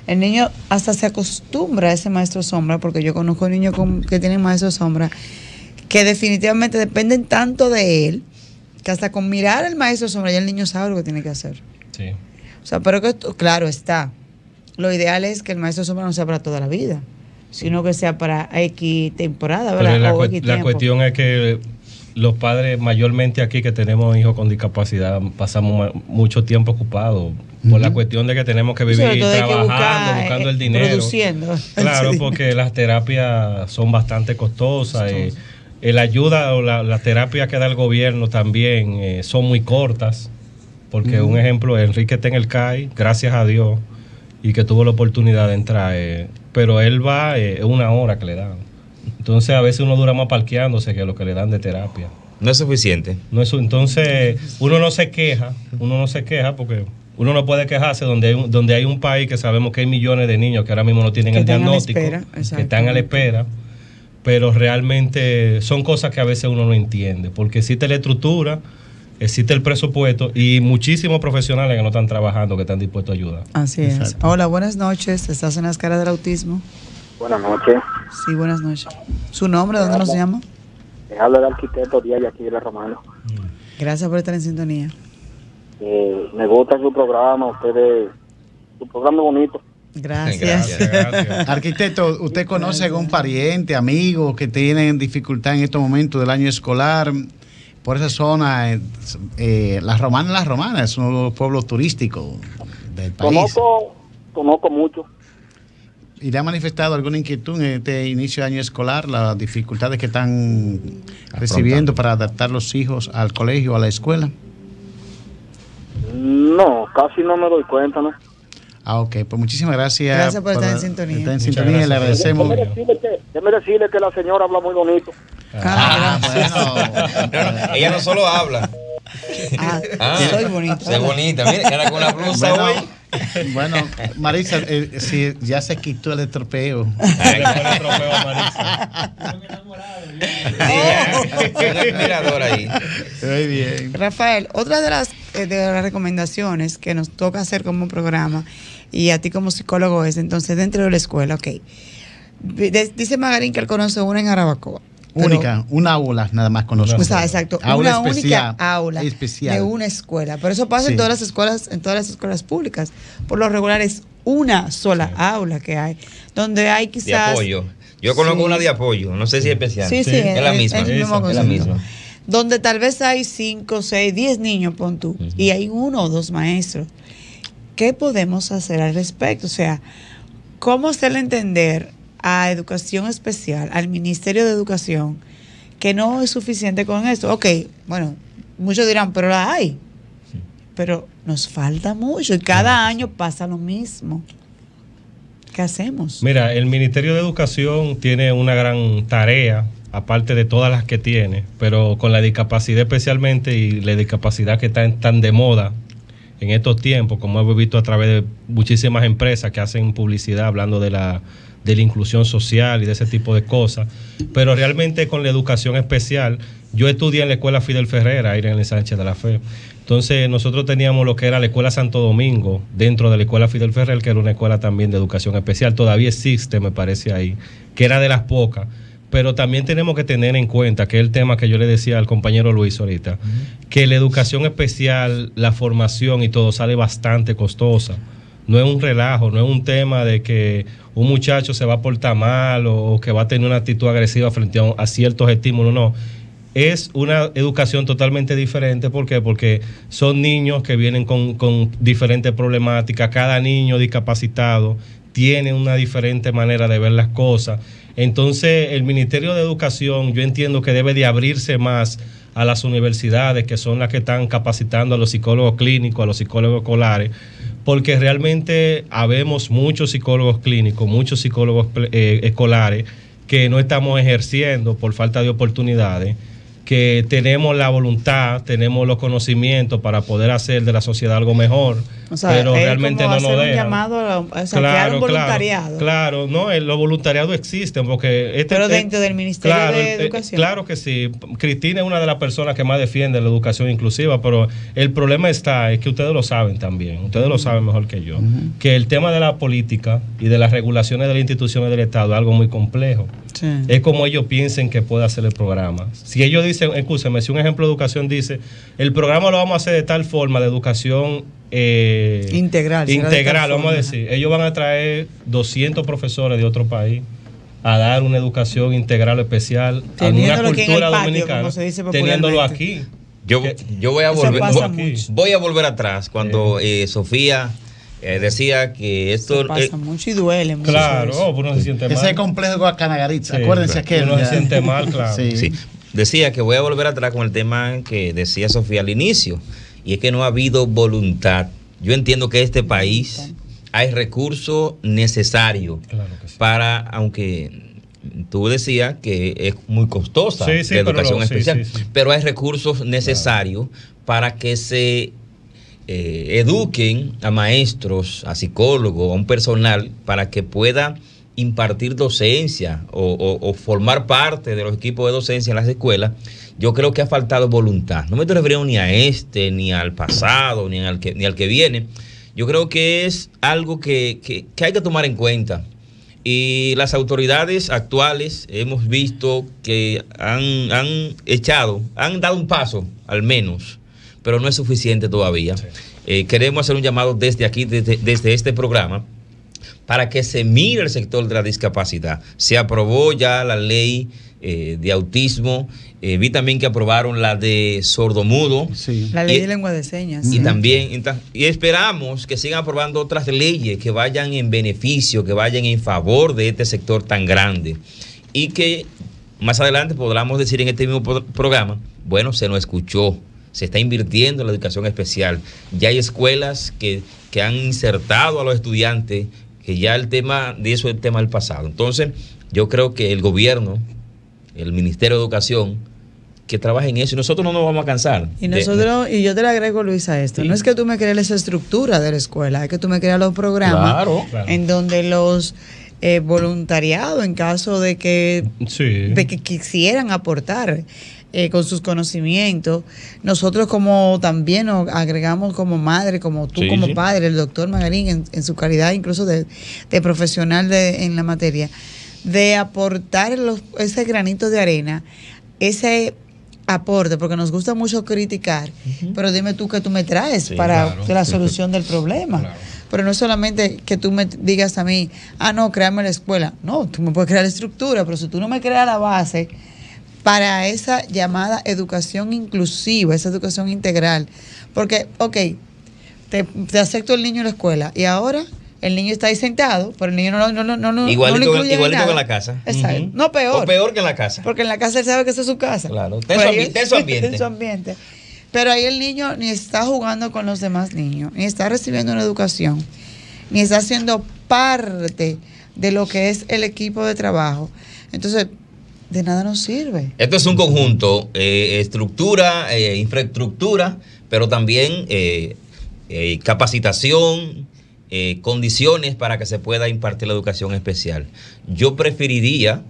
el niño hasta se acostumbra a ese maestro sombra, porque yo conozco niños que tienen maestro sombra que definitivamente dependen tanto de él, que hasta con mirar al maestro sombra ya el niño sabe lo que tiene que hacer. Sí. O sea, pero que claro está, lo ideal es que el maestro sombra no sea para toda la vida, sino que sea para X temporada, ¿verdad? Pero la cuestión es que los padres, mayormente aquí que tenemos hijos con discapacidad, pasamos mucho tiempo ocupados por la cuestión de que tenemos que vivir trabajando, buscando el dinero. Produciendo. Claro, porque las terapias son bastante costosas. La ayuda o la terapia que da el gobierno también son muy cortas. Porque un ejemplo, Enrique está en el CAI, gracias a Dios, y que tuvo la oportunidad de entrar. Pero él va, es 1 hora que le dan. Entonces a veces uno dura más parqueándose que lo que le dan de terapia. No es suficiente. No es, entonces uno no se queja porque uno no puede quejarse donde hay un país que sabemos que hay millones de niños que ahora mismo no tienen el diagnóstico, que están a la espera, pero realmente son cosas que a veces uno no entiende, porque existe la estructura, existe el presupuesto y muchísimos profesionales que no están trabajando, que están dispuestos a ayudar. Así es. Exacto. Hola, buenas noches. ¿Estás en las caras del autismo? Buenas noches. Sí, buenas noches. ¿Su nombre? ¿Dónde nos llama? Me habla el arquitecto Díaz, aquí de La Romano. Gracias por estar en sintonía. Me gusta su programa, su programa es bonito. Gracias. Arquitecto, ¿usted conoce algún pariente, amigo que tienen dificultad en estos momentos del año escolar por esa zona? Las Romanas es un pueblo turístico del país. Conozco mucho. ¿Y le ha manifestado alguna inquietud en este inicio de año escolar, las dificultades que están recibiendo para adaptar los hijos al colegio, a la escuela? No, casi no me doy cuenta, ¿no? Ok, pues muchísimas gracias. Gracias por estar en sintonía. Estar en sintonía, le agradecemos. Déjeme decirle que la señora habla muy bonito. Bueno. Ella no solo habla. Soy bonita. Soy bonita. Mira, que era con la blusa hoy. Bueno, Marisa, si ya se quitó el estropeo. Ay, el estropeo a Marisa. Ahí. Muy bien. Rafael, otra de las recomendaciones que nos toca hacer como programa y a ti como psicólogo es entonces dentro de la escuela, ok. Dice Magarín que él conoce una en Jarabacoa. Única, una aula nada más conozco. O sea, exacto, aula una especial, única aula especial de una escuela. Pero eso pasa Sí. en todas las escuelas públicas. Por lo regular es una sola aula que hay, donde hay quizás... De apoyo. Yo conozco una de apoyo, no sé si es especial. Sí, es la misma. Es el mismo Es la concepto. misma. Donde tal vez hay 5, 6, 10 niños, pon tú, y hay 1 o 2 maestros. ¿Qué podemos hacer al respecto? O sea, ¿cómo hacerle entender a Educación Especial, al Ministerio de Educación, que no es suficiente con esto? Ok, bueno, muchos dirán, pero la hay. Pero nos falta mucho y cada año pasa lo mismo. ¿Qué hacemos? Mira, el Ministerio de Educación tiene una gran tarea, aparte de todas las que tiene, pero con la discapacidad especialmente y la discapacidad que está tan de moda en estos tiempos, como hemos visto a través de muchísimas empresas que hacen publicidad hablando de la inclusión social y de ese tipo de cosas, pero realmente con la educación especial, yo estudié en la escuela Fidel Ferrera, ahí en el Sánchez de la Fe. Entonces nosotros teníamos lo que era la escuela Santo Domingo, dentro de la escuela Fidel Ferrer, que era una escuela también de educación especial, todavía existe, me parece ahí, que era de las pocas. Pero también tenemos que tener en cuenta, que es el tema que yo le decía al compañero Luis ahorita, que la educación especial, la formación y todo sale bastante costosa. No es un relajo, no es un tema de que un muchacho se va a portar mal o que va a tener una actitud agresiva frente a ciertos estímulos, no. Es una educación totalmente diferente. ¿Por qué? Porque son niños que vienen con diferentes problemáticas. Cada niño discapacitado tiene una diferente manera de ver las cosas. Entonces, el Ministerio de Educación, yo entiendo que debe de abrirse más a las universidades, que son las que están capacitando a los psicólogos clínicos, a los psicólogos escolares, porque realmente habemos muchos psicólogos clínicos, muchos psicólogos escolares que no estamos ejerciendo por falta de oportunidades, que tenemos la voluntad, tenemos los conocimientos para poder hacer de la sociedad algo mejor, o sea, pero realmente no nos dejan. Un llamado a crear un voluntariado. Claro, no, los voluntariados existen porque pero dentro del Ministerio de Educación. Claro que sí. Cristina es una de las personas que más defiende la educación inclusiva, pero el problema es que ustedes lo saben también, ustedes lo saben mejor que yo, que el tema de la política y de las regulaciones de las instituciones del Estado es algo muy complejo. Sí. Es como ellos piensen que puede hacer el programa. Si ellos dicen, escúcheme, si un ejemplo de educación dice, el programa lo vamos a hacer de tal forma, de educación integral, vamos a decir, ellos van a traer 200 profesores de otro país a dar una educación integral especial a una cultura dominicana, teniéndolo aquí. Yo voy a volver atrás cuando Sofía decía que esto pasa mucho y duele mucho. Claro, uno se siente mal. Ese complejo de Guacanagaritza, sí, acuérdense que uno se siente mal, claro. Sí. Decía que voy a volver atrás con el tema que decía Sofía al inicio, y es que no ha habido voluntad. Yo entiendo que en este país hay recursos necesarios para, aunque tú decías que es muy costosa la educación especial, pero hay recursos necesarios para que se eduquen a maestros, a psicólogos, a un personal para que pueda impartir docencia o formar parte de los equipos de docencia en las escuelas. Yo creo que ha faltado voluntad. No me estoy refiriendo ni a ni al pasado, ni al que viene. Yo creo que es algo que hay que tomar en cuenta. Y las autoridades actuales hemos visto que han dado un paso, al menos, pero no es suficiente todavía. Sí. Queremos hacer un llamado desde aquí, desde este programa, para que se mire el sector de la discapacidad. Se aprobó ya la ley de autismo, vi también que aprobaron la de sordomudo. Sí. La ley de lengua de señas. Y también, y esperamos que sigan aprobando otras leyes que vayan en beneficio, que vayan en favor de este sector tan grande. Y que más adelante podamos decir en este mismo programa, bueno, se nos escuchó, se está invirtiendo en la educación especial. Ya hay escuelas que han insertado a los estudiantes, que ya el tema de eso es el tema del pasado. Entonces, yo creo que el gobierno, el Ministerio de Educación, que trabaje en eso y nosotros no nos vamos a cansar. Y nosotros, y yo te le agrego, Luis, a esto. Sí. No es que tú me crees esa estructura de la escuela, es que tú me creas los programas en donde los voluntariados, en caso de que quisieran aportar con sus conocimientos, nosotros como también nos agregamos como madre, como tú como padre, el doctor Magarín en su calidad incluso de profesional en la materia, de aportar ese granito de arena, ese aporte, porque nos gusta mucho criticar, pero dime tú qué tú me traes para la solución del problema. Pero no es solamente que tú me digas a mí, no, créame la escuela. No, tú me puedes crear la estructura, pero si tú no me creas la base para esa llamada educación inclusiva, esa educación integral, porque, te acepto el niño en la escuela y ahora el niño está ahí sentado, pero el niño no igualito que en la casa. Exacto. No, peor. O peor que en la casa. Porque en la casa él sabe que esa es su casa. Claro. Ten su ambiente. Pero ahí el niño ni está jugando con los demás niños, ni está recibiendo una educación, ni está siendo parte de lo que es el equipo de trabajo. Entonces, de nada nos sirve. Esto es un conjunto, estructura, infraestructura, pero también capacitación, condiciones para que se pueda impartir la educación especial. Yo preferiría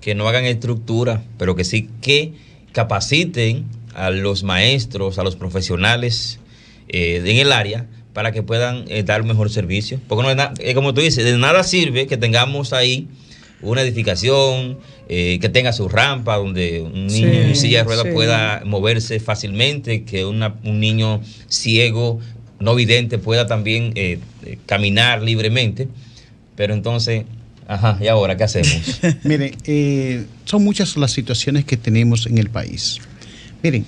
que no hagan estructura, pero que sí que capaciten a los maestros, a los profesionales en el área para que puedan dar un mejor servicio. Porque no como tú dices, de nada sirve que tengamos ahí una edificación que tenga su rampa donde un niño en silla de ruedas pueda moverse fácilmente, que un niño ciego, no vidente, pueda también caminar libremente. Pero entonces, ¿y ahora qué hacemos? Miren, son muchas las situaciones que tenemos en el país. Miren,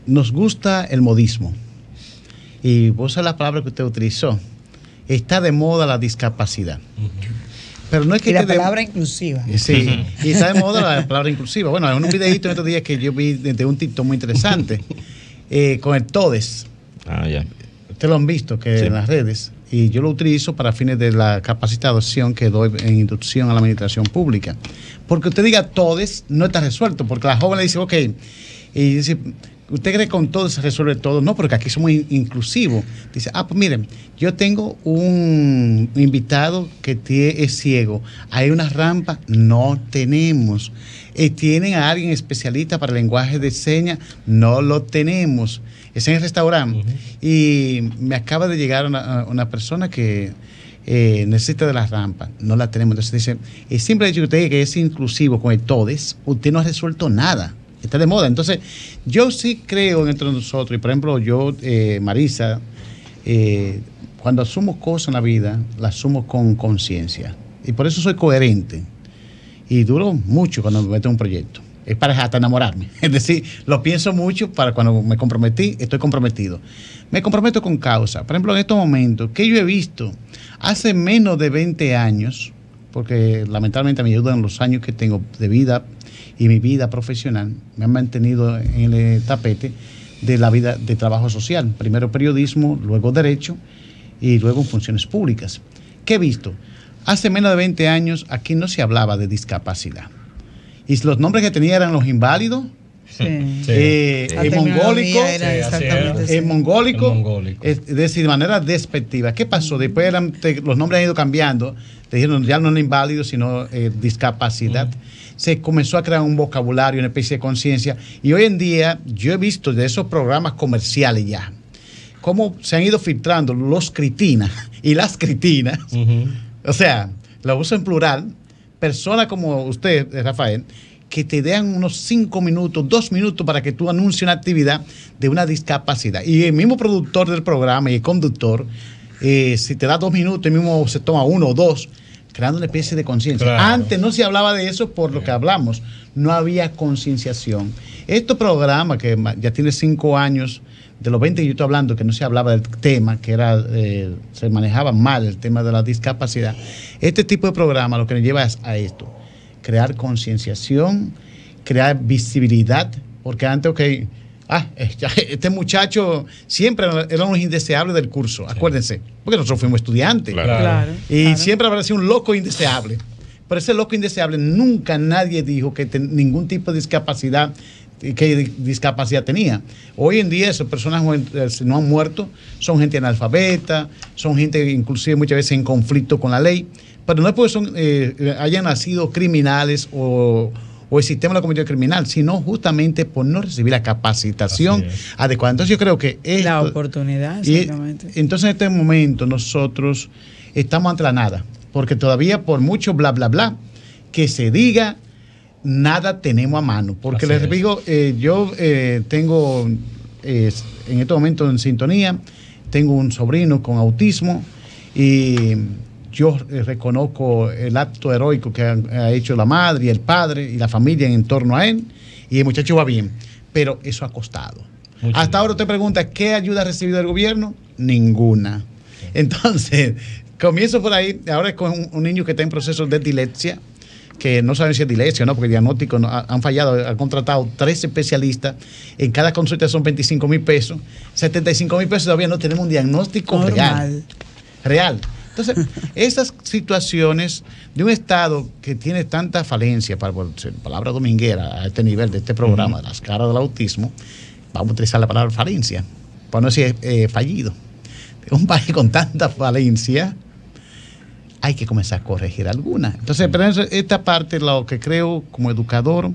nos gusta el modismo. Y vos sabés la palabra que usted utilizó. Está de moda la discapacidad. Pero no es que y la palabra inclusiva. Sí, y está de moda la palabra inclusiva. Bueno, en un videito en estos días que yo vi de un TikTok muy interesante, con el TODES. Ustedes lo han visto que en las redes. Y yo lo utilizo para fines de la capacitación que doy en inducción a la administración pública. Porque usted diga TODES no está resuelto, porque la joven le dice, y dice, ¿usted cree que con TODES se resuelve todo? No, porque aquí somos inclusivos. Dice, pues miren, yo tengo un invitado que es ciego. ¿Hay una rampa? No tenemos. ¿Tienen a alguien especialista para el lenguaje de señas? No lo tenemos. Es en el restaurante. Y me acaba de llegar una persona que necesita de la rampa. No la tenemos. Entonces dice, el simple hecho que usted diga que es inclusivo con el TODES, usted no ha resuelto nada. Está de moda. Entonces, yo sí creo entre nosotros, y por ejemplo, yo, Marisa, cuando asumo cosas en la vida, las asumo con conciencia. Y por eso soy coherente. Y duro mucho cuando me meto en un proyecto. Es para hasta enamorarme. Es decir, lo pienso mucho para cuando me comprometí, estoy comprometido. Me comprometo con causa. Por ejemplo, en estos momentos, que yo he visto hace menos de 20 años, porque lamentablemente me ayudan los años que tengo de vida y mi vida profesional, me han mantenido en el tapete de la vida de trabajo social. Primero periodismo, luego derecho y luego funciones públicas. ¿Qué he visto? Hace menos de 20 años aquí no se hablaba de discapacidad. Y los nombres que tenía eran los inválidos, el mongólico, es decir, de manera despectiva. ¿Qué pasó? Después los nombres han ido cambiando, te dijeron ya no inválido, sino discapacidad. Se comenzó a crear un vocabulario, una especie de conciencia, y hoy en día yo he visto de esos programas comerciales ya, cómo se han ido filtrando los critinas y las critinas, o sea, lo uso en plural, personas como usted, Rafael, que te dan unos 5 minutos, 2 minutos para que tú anuncies una actividad de una discapacidad. Y el mismo productor del programa y el conductor, si te da 2 minutos, el mismo se toma 1 o 2, creando una especie de conciencia. Claro. Antes no se hablaba de eso por lo que hablamos, no había concienciación. Este programa que ya tiene 5 años, de los 20 que yo estoy hablando, que no se hablaba del tema, que era se manejaba mal el tema de la discapacidad. Este tipo de programa lo que nos lleva es a esto, crear concienciación, crear visibilidad, porque antes, este muchacho siempre era un indeseable del curso, acuérdense, porque nosotros fuimos estudiantes. Claro. Y siempre habrá sido un loco indeseable. Pero ese loco indeseable, nunca nadie dijo que ningún tipo de discapacidad, qué discapacidad tenía. Hoy en día esas personas no han muerto, son gente analfabeta, son gente inclusive muchas veces en conflicto con la ley, pero no es porque hayan nacido criminales o el sistema lo cometió criminal, sino justamente por no recibir la capacitación adecuada. Entonces yo creo que la oportunidad, exactamente. Entonces en este momento nosotros estamos ante la nada, porque todavía por mucho bla bla bla que se diga, nada tenemos a mano. Porque les digo, yo tengo en este momento en sintonía, tengo un sobrino con autismo y yo reconozco el acto heroico que ha hecho la madre y el padre y la familia en torno a él, y el muchacho va bien, pero eso ha costado. Hasta ahora usted pregunta, ¿qué ayuda ha recibido el gobierno? Ninguna. Entonces, comienzo por ahí, ahora es con un niño que está en proceso de dislexia, que no saben si es dislexia o no, porque el diagnóstico han fallado, han contratado 3 especialistas, en cada consulta son 25,000 pesos, 75,000 pesos, todavía no tenemos un diagnóstico real. Entonces, esas situaciones de un Estado que tiene tanta falencia, para palabra dominguera a este nivel de este programa, de las caras del autismo, vamos a utilizar la palabra falencia, para no decir fallido. Un país con tanta falencia, hay que comenzar a corregir algunas. Entonces, pero esta parte, lo que creo como educador,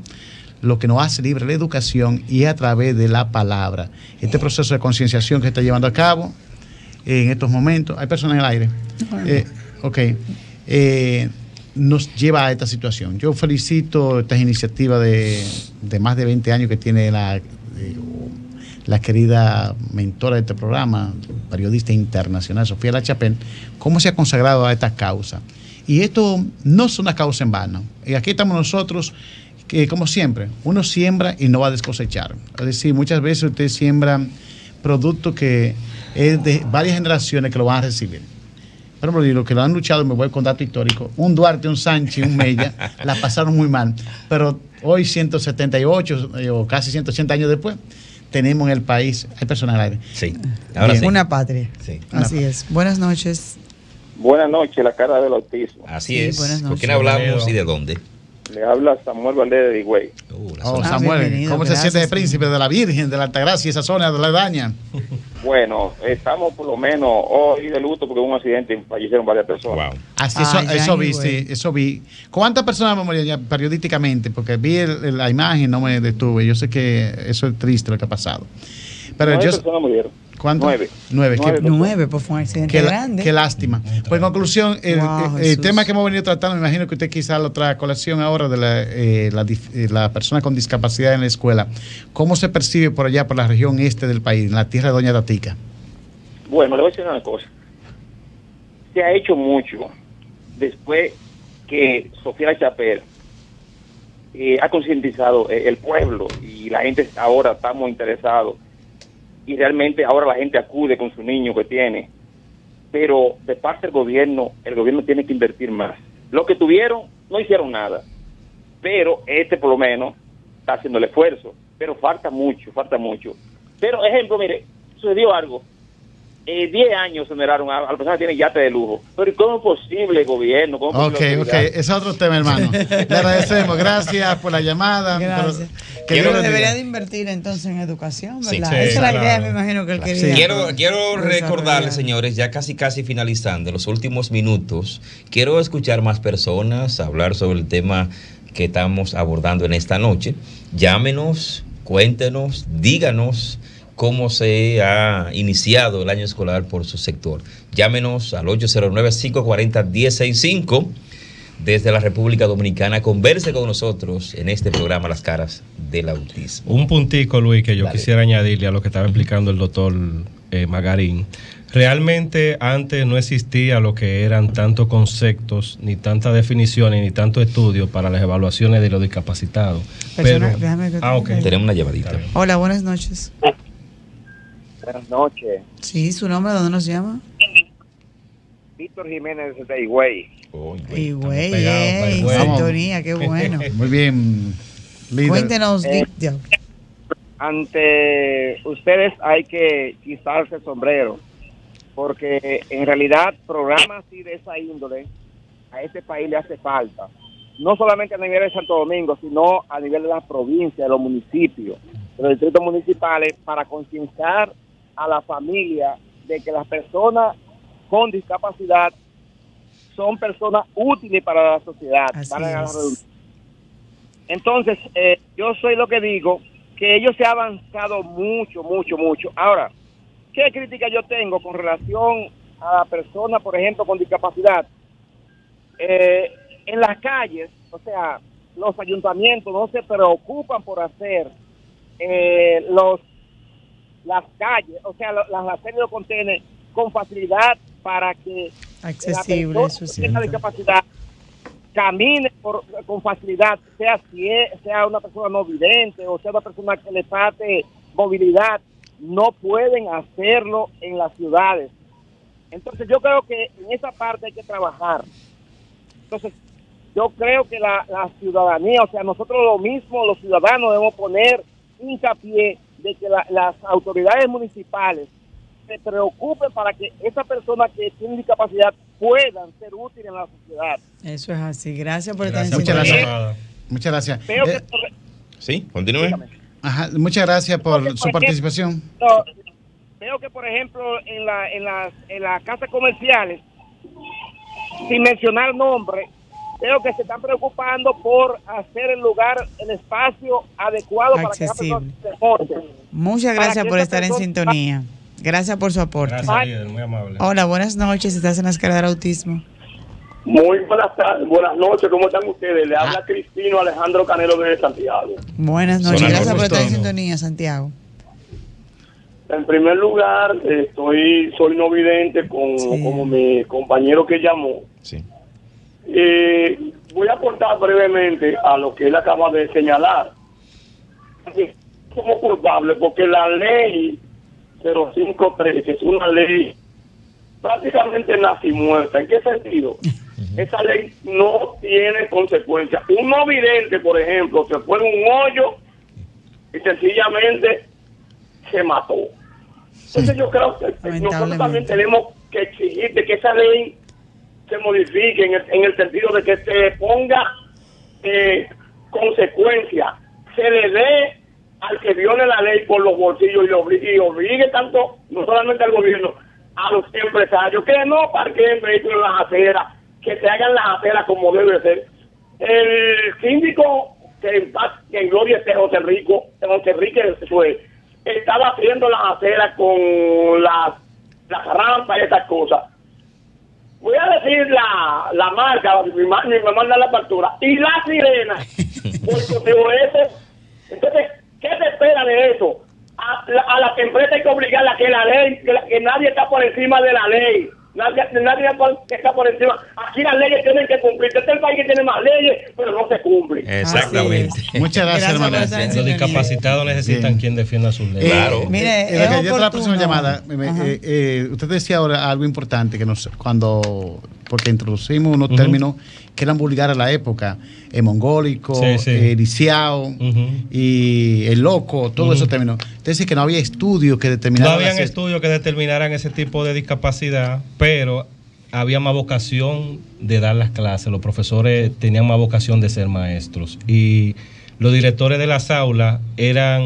lo que nos hace libre la educación y a través de la palabra. Este proceso de concienciación que está llevando a cabo en estos momentos, hay personas en el aire, nos lleva a esta situación. Yo felicito estas iniciativas de más de 20 años que tiene la querida mentora de este programa, periodista internacional, Sofía La Chapelle, cómo se ha consagrado a esta causa. Y esto no es una causa en vano. Y aquí estamos nosotros, que como siempre, uno siembra y no va a descosechar. Es decir, muchas veces usted siembra productos que es de varias generaciones que lo van a recibir. Por ejemplo, los que lo han luchado, me voy con dato histórico, un Duarte, un Sánchez, un Mella, la pasaron muy mal. Pero hoy, 178 o casi 180 años después, tenemos en el país, hay personas al aire. Sí, ahora sí. Una patria. Sí. Así es. Buenas noches. Buenas noches, la cara del autismo. Así es. ¿Con quién hablamos y de dónde? Le habla Samuel Valdés de Higüey. Samuel, ¿cómo se siente de príncipe de la Virgen, de la Altagracia, esa zona de la Daña? Bueno, estamos por lo menos hoy de luto porque hubo un accidente y fallecieron varias personas. Wow. Así, eso vi. ¿Cuántas personas murieron ya periodísticamente? Porque vi la imagen, no me detuve. Yo sé que eso es triste lo que ha pasado. Pero 9 personas murieron. ¿Cuánto? 9. 9, pues fue un accidente grande. Qué lástima. Pues en conclusión, el tema que hemos venido tratando, me imagino que usted quizá lo trae a colación ahora de la persona con discapacidad en la escuela. ¿Cómo se percibe por allá, por la región este del país, en la tierra de Doña Tatica? Bueno, le voy a decir una cosa. Se ha hecho mucho después que Sofía La Chapelle ha concientizado el pueblo y la gente ahora estamos interesados. Y realmente ahora la gente acude con su niño que tiene, pero de parte del gobierno, el gobierno tiene que invertir más. Lo que tuvieron, no hicieron nada, pero por lo menos está haciendo el esfuerzo, pero falta mucho. Pero ejemplo, mire, sucedió algo, 10 años se generaron a las personas que tienen yate de lujo, pero ¿cómo es posible, gobierno? Ese es otro tema, hermano. Le agradecemos, gracias por la llamada. Gracias. Pero debería de invertir entonces en educación, ¿verdad? Esa es la idea, me imagino que él quería. Quiero recordarles, señores, ya casi finalizando, los últimos minutos, quiero escuchar más personas hablar sobre el tema que estamos abordando en esta noche. Llámenos, cuéntenos, díganos cómo se ha iniciado el año escolar por su sector. Llámenos al 809-540-1065 desde la República Dominicana. Converse con nosotros en este programa Las Caras del Autismo. Un puntico, Luis, que yo quisiera añadirle a lo que estaba explicando el doctor Magarín. Realmente antes no existía lo que eran tantos conceptos, ni tantas definiciones, ni tanto estudio para las evaluaciones de los discapacitados. Tenemos una llamadita. Hola, buenas noches. Buenas noches. Sí, ¿su nombre? ¿Dónde nos llama? Víctor Jiménez de Higüey. Higüey, sintonía, qué bueno. Muy bien, líder. Cuéntenos, Víctor. Ante ustedes hay que quitarse el sombrero, porque en realidad programas así de esa índole a este país le hace falta. no solamente a nivel de Santo Domingo, sino a nivel de las provincias, de los municipios, de los distritos municipales, para concienciar a la familia de que las personas con discapacidad son personas útiles para la sociedad. Entonces, yo soy lo que digo, que ellos se han avanzado mucho. Ahora, ¿qué crítica yo tengo con relación a la persona, por ejemplo, con discapacidad? En las calles, o sea, los ayuntamientos no se preocupan por hacer las calles, o sea, las aceras de los contenedores con facilidad para que accesible, la persona que tenga discapacidad camine con facilidad, sea una persona no vidente o sea una persona que le falte movilidad. No pueden hacerlo en las ciudades. Entonces yo creo que en esa parte hay que trabajar. Entonces yo creo que la ciudadanía, o sea, nosotros lo mismo, los ciudadanos, debemos poner hincapié de que las autoridades municipales se preocupen para que esa persona que tiene discapacidad puedan ser útiles en la sociedad. Eso es así. Gracias por estar en sintonía. Muchas gracias. Sí, continúe. Ajá, muchas gracias por su participación. Veo que, por ejemplo, en las casas comerciales, sin mencionar nombre, veo que se están preocupando por hacer el espacio adecuado accesible para que esa persona se. Muchas gracias por estar en sintonía. Gracias por su aporte. Gracias, líder, muy amable. Hola, buenas noches. ¿Estás en la escala del autismo? Muy buenas tardes, buenas noches. ¿Cómo están ustedes? Le habla Cristino Alejandro Canelo desde Santiago. Buenas noches. Gracias por estar en sintonía, Santiago. En primer lugar, soy no vidente como mi compañero que llamó. Sí. Voy a aportar brevemente a lo que él acaba de señalar. Somos culpables porque la ley 0513 es una ley prácticamente nacimuerta. ¿En qué sentido? Esa ley no tiene consecuencias. Un no vidente, por ejemplo, se fue en un hoyo y sencillamente se mató. Entonces yo creo que nosotros también tenemos que exigir de que esa ley se modifique en el sentido de que se ponga consecuencia, se le dé al que viole la ley por los bolsillos y obligue tanto, no solamente al gobierno, a los empresarios que no parquen vehículos en las aceras, que se hagan las aceras como debe ser. El síndico que en gloria esté José Enrique fue, estaba haciendo las aceras con las rampas y esas cosas. Voy a decir la marca, mi mamá da la factura, y la sirena, porque eso. Entonces, ¿qué se espera de eso? A las empresas hay que obligarlas a que la ley, que nadie está por encima de la ley. Nadie está por encima. Aquí las leyes tienen que cumplir. Este es el país que tiene más leyes, pero no se cumplen. Exactamente. Muchas gracias, hermano. Los discapacitados necesitan quien defienda sus leyes. Claro. Mire, ya la próxima llamada. Usted decía ahora algo importante que porque introducimos unos términos que eran vulgares a la época, mongólico, lisiado y el loco, todos esos términos. Usted dice que no había estudios que determinaran. No habían estudios que determinaran ese tipo de discapacidad, pero había más vocación de dar las clases. Los profesores tenían más vocación de ser maestros y los directores de las aulas eran,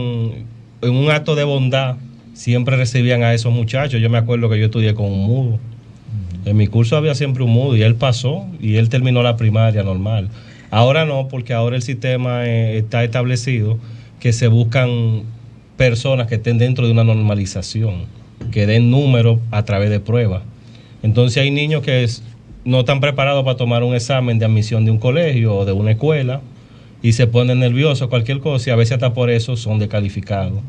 en un acto de bondad, siempre recibían a esos muchachos. Yo me acuerdo que yo estudié con un mudo. En mi curso había siempre un mudo y él pasó y él terminó la primaria normal. Ahora no, porque ahora el sistema está establecido que se buscan personas que estén dentro de una normalización, que den números a través de pruebas. Entonces hay niños que no están preparados para tomar un examen de admisión de un colegio o de una escuela y se ponen nerviosos, cualquier cosa, y a veces hasta por eso son descalificados.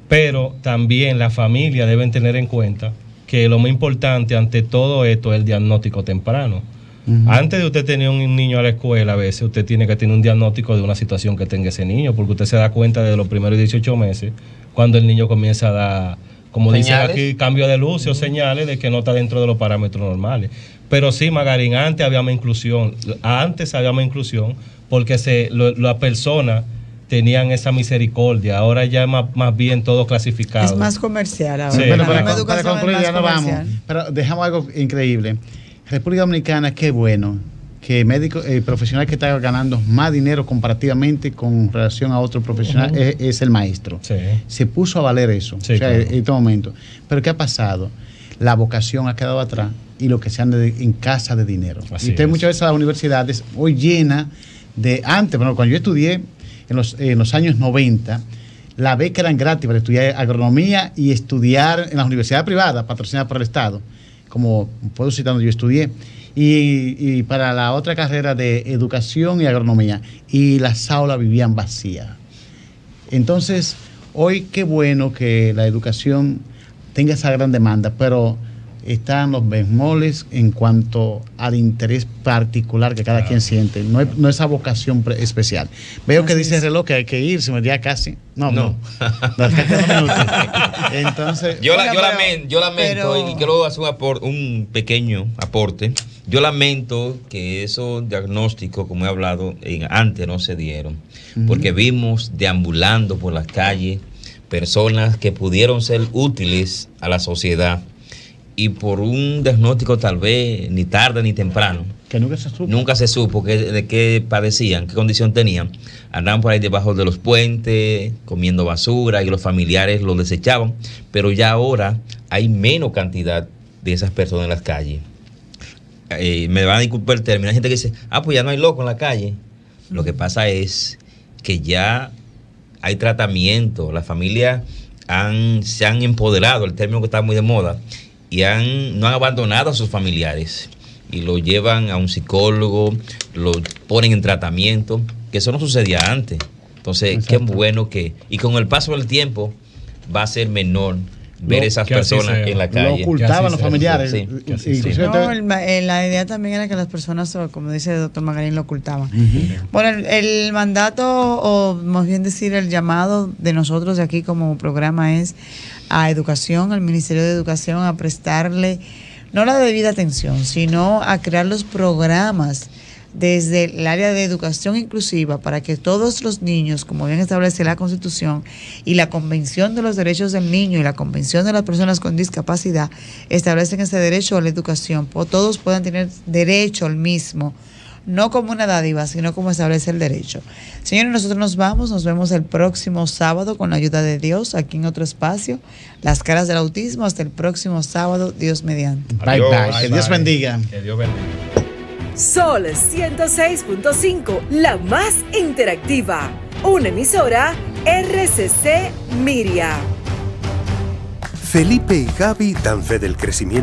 Pero también las familias deben tener en cuenta que lo más importante ante todo esto es el diagnóstico temprano. Antes de usted tener un niño a la escuela, a veces usted tiene que tener un diagnóstico de una situación que tenga ese niño, porque usted se da cuenta de los primeros 18 meses, cuando el niño comienza a dar, como dicen aquí, cambio de luces o señales de que no está dentro de los parámetros normales. Pero sí, Magarín, antes había más inclusión, porque la persona tenían esa misericordia, ahora ya es más bien todo clasificado. Es más comercial ahora. Sí. Bueno, para concluir ya no vamos, pero dejamos algo increíble. República Dominicana, qué bueno que el profesional que está ganando más dinero comparativamente con relación a otro profesional es el maestro. Sí. Se puso a valer eso, sí, claro, en este momento. Pero ¿qué ha pasado? La vocación ha quedado atrás y lo que se anda en casa de dinero. Así y usted muchas veces a las universidades hoy llena de... Antes, bueno, cuando yo estudié en los años 90, la beca eran gratis para estudiar agronomía y estudiar en las universidades privadas patrocinadas por el Estado, como puedo citar donde yo estudié. Y para la otra carrera de educación y agronomía, y las aulas vivían vacías. Entonces, hoy qué bueno que la educación tenga esa gran demanda, pero están los bemoles en cuanto al interés particular que cada quien siente, no esa vocación especial. Veo que dice el reloj que hay que ir, se me ya casi. No. Entonces, yo lamento y quiero hacer un pequeño aporte. Yo lamento que esos diagnósticos, como he hablado, antes no se dieron, porque vimos deambulando por las calles personas que pudieron ser útiles a la sociedad y por un diagnóstico tal vez ni tarde ni temprano, que nunca se supo de qué padecían, qué condición tenían, andaban por ahí debajo de los puentes comiendo basura y los familiares los desechaban, pero ya ahora hay menos cantidad de esas personas en las calles. Me van a disculpar el término, hay gente que dice, pues ya no hay loco en la calle. Lo que pasa es que ya hay tratamiento, las familias se han empoderado, el término que está muy de moda, y no han abandonado a sus familiares y lo llevan a un psicólogo, lo ponen en tratamiento, que eso no sucedía antes. Entonces, exacto, qué bueno y con el paso del tiempo va a ser menor ver esas personas en la calle. Lo ocultaban los familiares. Sí. La idea también era que las personas, como dice el doctor Magarín, lo ocultaban. Bueno, el mandato, o más bien decir el llamado de nosotros de aquí como programa es a educación, al Ministerio de Educación, a prestarle no la debida atención, sino a crear los programas desde el área de educación inclusiva para que todos los niños, como bien establece la Constitución y la Convención de los Derechos del Niño y la Convención de las Personas con Discapacidad, establecen ese derecho a la educación, todos puedan tener derecho al mismo, no como una dádiva, sino como establece el derecho. Señores, nosotros nos vemos el próximo sábado con la ayuda de Dios, aquí en otro espacio, Las Caras del Autismo. Hasta el próximo sábado, Dios mediante. Bye, bye. Que Dios bendiga. Que Dios bendiga. Sol 106.5, la más interactiva. Una emisora RCC Miria. Felipe y Gaby dan fe del crecimiento